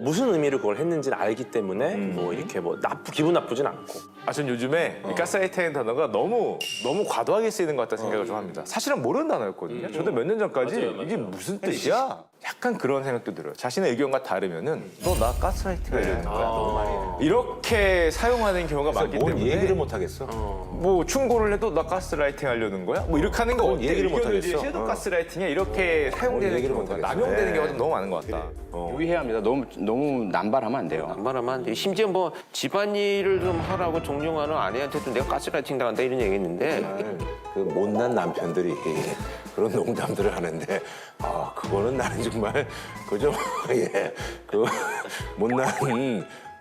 무슨 의미로 그걸 했는지를 알기 때문에 뭐 이렇게 뭐 기분 나쁘진 않고. 전 요즘에 이 가스라이팅이라는 단어가 너무 과도하게 쓰이는 것 같다는 생각을 좀 합니다. 사실은 모르는 단어였거든요. 저도 몇 년 전까지 맞아요. 이게 무슨 뜻이야? 약간 그런 생각도 들어요. 자신의 의견과 다르면은 너 나 가스라이팅 해야 되는 거야. 이렇게 사용하는 경우가 많기 뭔 때문에 얘기를 못 하겠어. 뭐 충고를 해도 나 가스라이팅 하려는 거야? 뭐 이렇게 하는 거 어때? 얘기를 못 의견을 이제 하겠어. 섀도우 가스라이팅이야 이렇게 사용되는 얘기를 못 경우가 하겠어. 남용되는 경우가 좀 너무 많은 것 같다. 유의해야 합니다. 너무 남발하면 안 돼요. 남발하면 안 돼. 심지어 뭐 집안일을 좀 하라고 종용하는 아내한테도 내가 가스라이팅 당한다 이런 얘기했는데 그 못난 남편들이 그런 농담들을 하는데 그거는 나는 정말 그죠? 예, 그 못난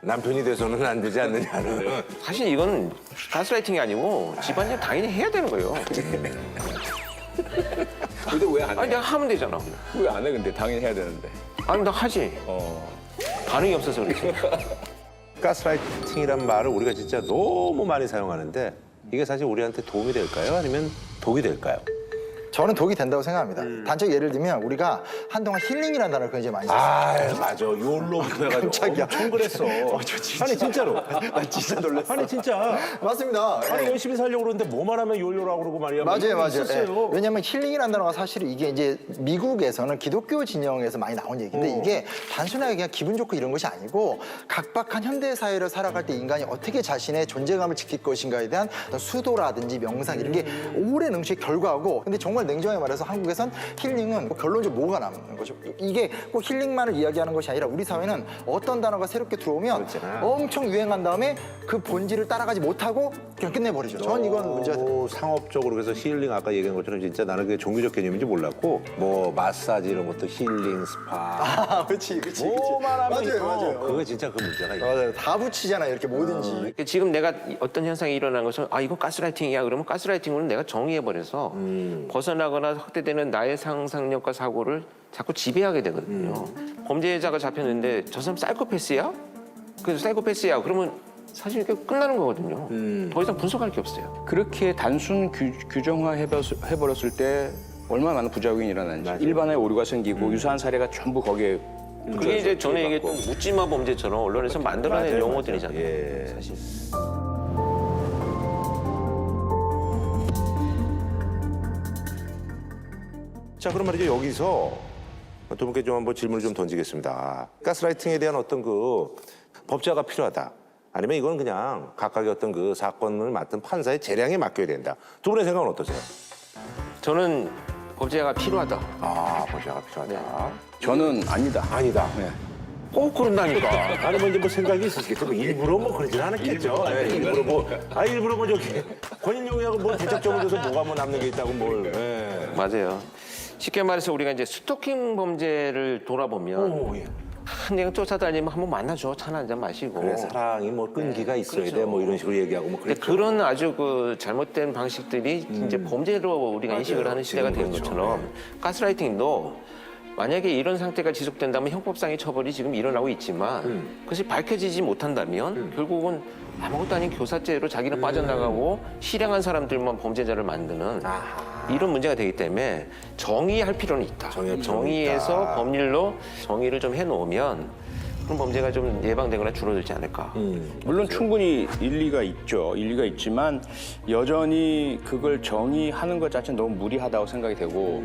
남편이 돼서는 안 되지 않느냐는. 사실 이건 가스라이팅이 아니고 집안일 당연히 해야 되는 거예요. 근데 왜 안 해? 아니 내가 하면 되잖아. 왜 안 해? 근데 당연히 해야 되는데. 아니 나 하지. 반응이 없어서 그렇지. 가스라이팅이란 말을 우리가 진짜 너무 많이 사용하는데 이게 사실 우리한테 도움이 될까요? 아니면 독이 될까요? 저는 독이 된다고 생각합니다. 단적 예를 들면 우리가 한동안 힐링이라는 단어를 굉장히 많이 썼어요. 맞아. 요로부터 해가지고 깜짝이야. 엄청 그랬어. 저 진짜. 아니 진짜로. 나 진짜 놀랐어. 아니 진짜. 맞습니다. 아니 열심히 살려고 그러는데 뭐만 하면 요요라고 그러고 말이야. 맞아요. 있었어요. 왜냐하면 힐링이라는 단어가 사실 이게 이제 미국에서는 기독교 진영에서 많이 나온 얘기인데 이게 단순하게 그냥 기분 좋고 이런 것이 아니고 각박한 현대 사회를 살아갈 때 인간이 어떻게 자신의 존재감을 지킬 것인가에 대한 어떤 수도라든지 명상 이런 게 오랜 응시의 결과고, 근데 정말 냉정하게 말해서 한국에선 힐링은 결론적으로 뭐가 남는 거죠? 이게 꼭 힐링만을 이야기하는 것이 아니라 우리 사회는 어떤 단어가 새롭게 들어오면 엄청 유행한 다음에 그 본질을 따라가지 못하고 그냥 끝내버리죠. 전 이건 문제가 또 상업적으로 그래서 힐링 아까 얘기한 것처럼 진짜 나는 그게 종교적 개념인지 몰랐고 뭐 마사지 이런 것도 힐링 스파. 그렇지. 뭐만 하면 맞아요. 그게 진짜 그 문제가 있어. 맞아요. 다 붙이잖아요. 이렇게 뭐든지. 지금 내가 어떤 현상이 일어나는 것은 이거 가스라이팅이야 그러면 가스라이팅으로는 내가 정의해버려서 벗어나거나 확대되는 나의 상상력과 사고를 자꾸 지배하게 되거든요. 범죄자가 잡혔는데 저 사람 사이코패스야? 그래서 사이코패스야 그러면 사실 이렇게 끝나는 거거든요. 더 이상 분석할 게 없어요. 그렇게 단순 규정화해버렸을 때 얼마나 많은 부작용이 일어나는지. 일반화의 오류가 생기고 유사한 사례가 전부 거기에 그게 이제 전에 얘기했던 묻지마 범죄처럼 언론에서 만들어낸 용어들이잖아요. 예. 사실. 자 그럼 말이죠 여기서 두 분께 좀 한번 질문을 좀 던지겠습니다. 가스라이팅에 대한 어떤 그 법제화가 필요하다. 아니면 이건 그냥 각각의 어떤 그 사건을 맡은 판사의 재량에 맡겨야 된다. 두 분의 생각은 어떠세요? 저는 법제화가 필요하다. 법제화가 필요하다. 저는 아니다. 아니다. 네. 꼭 그런다니까. 아니 뭐 이제 뭐 생각이 있으시겠죠. 뭐 일부러 뭐 그러진 않았겠죠. 일부러 뭐 저기 권인용이하고 뭐 대척점을 줘서 뭐가 뭐 남는 게 있다고 뭘. 맞아요. 쉽게 말해서 우리가 이제 스토킹 범죄를 돌아보면 그냥 쫓아다니면 한번 만나줘. 차나 한잔 마시고. 그래 사랑이 뭐 끈기가 있어야 그렇죠. 돼. 뭐 이런 식으로 얘기하고 뭐 그랬죠. 그런 아주 그 잘못된 방식들이 이제 범죄로 우리가 인식을 하는 시대가 된 그렇죠. 것처럼 가스라이팅도 만약에 이런 상태가 지속된다면 형법상의 처벌이 지금 일어나고 있지만 그것이 밝혀지지 못한다면 결국은 아무것도 아닌 교사죄로 자기는 빠져나가고 실행한 사람들만 범죄자를 만드는 이런 문제가 되기 때문에 정의할 필요는 있다. 정의에서 법률로 정의를 좀 해놓으면 그런 범죄가 좀 예방되거나 줄어들지 않을까. 물론 충분히 일리가 있죠. 일리가 있지만 여전히 그걸 정의하는 것 자체는 너무 무리하다고 생각이 되고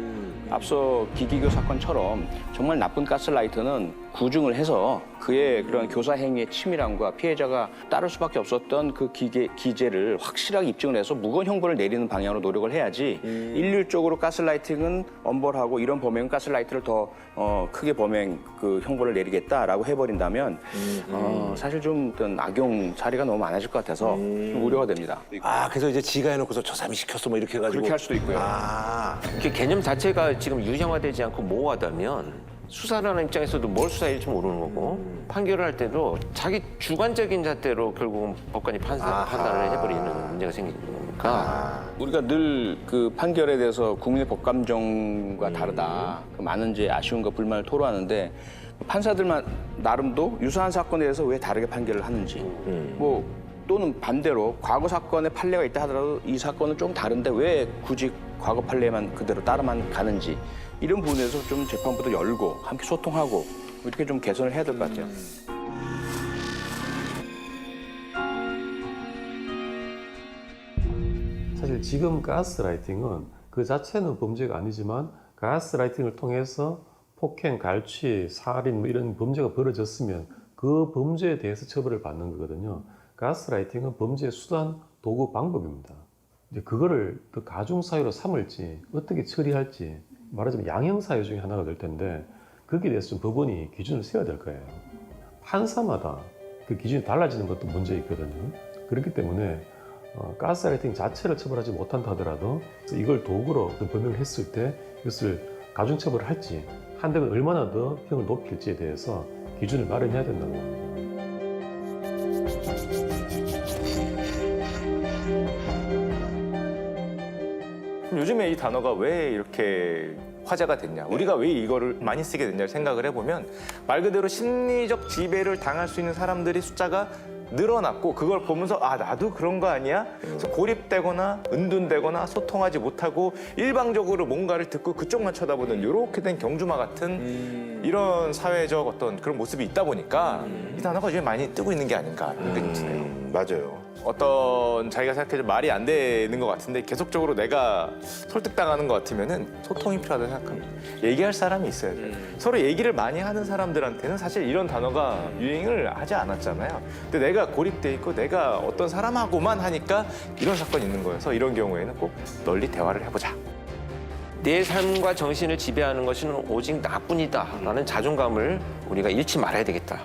앞서 기기교 사건처럼 정말 나쁜 가스라이터는 구중을 해서 그의 그런 교사 행위의 치밀함과 피해자가 따를 수밖에 없었던 그 기재를 확실하게 입증을 해서 무거운 형벌을 내리는 방향으로 노력을 해야지 일률적으로 가스라이팅은 엄벌하고 이런 범행은 가스라이터를 더 크게 범행 그 형벌을 내리겠다라고 해버린다면 사실 좀 어떤 악용 사례가 너무 많아질 것 같아서 좀 우려가 됩니다. 그래서 이제 지가 해놓고서 저 사람이 시켰어 뭐 이렇게 해가지고 그렇게 할 수도 있고요. 이렇게 개념 자체가 지금 유형화되지 않고 모호하다면 수사를 하는 입장에서도 뭘 수사해야 지 모르는 거고 판결을 할 때도 자기 주관적인 잣대로 결국은 법관이 판단을 해버리는 문제가 생기니까 우리가 늘 그 판결에 대해서 국민의 법감정과 다르다. 그 많은 이제 아쉬움과 불만을 토로하는데 판사들만 나름도 유사한 사건에 대해서 왜 다르게 판결을 하는지 뭐 또는 반대로 과거 사건에 판례가 있다 하더라도 이 사건은 좀 다른데 왜 굳이 과거 판례만 그대로 따라만 가는지 이런 부분에서 좀 재판부도 열고 함께 소통하고 이렇게 좀 개선을 해야 될 것 같아요. 사실 지금 가스라이팅은 그 자체는 범죄가 아니지만 가스라이팅을 통해서 폭행, 갈취, 살인 뭐 이런 범죄가 벌어졌으면 그 범죄에 대해서 처벌을 받는 거거든요. 가스라이팅은 범죄의 수단, 도구, 방법입니다. 이제 그거를 더 가중사유로 삼을지 어떻게 처리할지 말하자면 양형사유 중에 하나가 될 텐데 거기에 대해서 좀 법원이 기준을 세워야 될 거예요. 판사마다 그 기준이 달라지는 것도 문제 있거든요. 그렇기 때문에 가스라이팅 자체를 처벌하지 못한다 하더라도 이걸 도구로 어떤 범행을 했을 때 이것을 가중처벌을 할지 한다면 얼마나 더 형을 높일지에 대해서 기준을 마련해야 된다고 봅니다. 요즘에 이 단어가 왜 이렇게 화제가 됐냐, 우리가 왜 이거를 많이 쓰게 됐냐를 생각을 해보면 말 그대로 심리적 지배를 당할 수 있는 사람들이 숫자가 늘어났고 그걸 보면서 나도 그런 거 아니야? 그래서 고립되거나 은둔되거나 소통하지 못하고 일방적으로 뭔가를 듣고 그쪽만 쳐다보는 이렇게 된 경주마 같은 이런 사회적 어떤 그런 모습이 있다 보니까 이 단어가 요즘 많이 뜨고 있는 게 아닌가 생각이 드네요. 맞아요. 어떤 자기가 생각해도 말이 안 되는 것 같은데 계속적으로 내가 설득당하는 것 같으면은 소통이 필요하다고 생각합니다. 얘기할 사람이 있어야 돼요. 서로 얘기를 많이 하는 사람들한테는 사실 이런 단어가 유행을 하지 않았잖아요. 근데 내가 고립돼 있고 내가 어떤 사람하고만 하니까 이런 사건이 있는 거여서 이런 경우에는 꼭 널리 대화를 해보자. 내 삶과 정신을 지배하는 것은 오직 나뿐이다라는 자존감을 우리가 잃지 말아야 되겠다.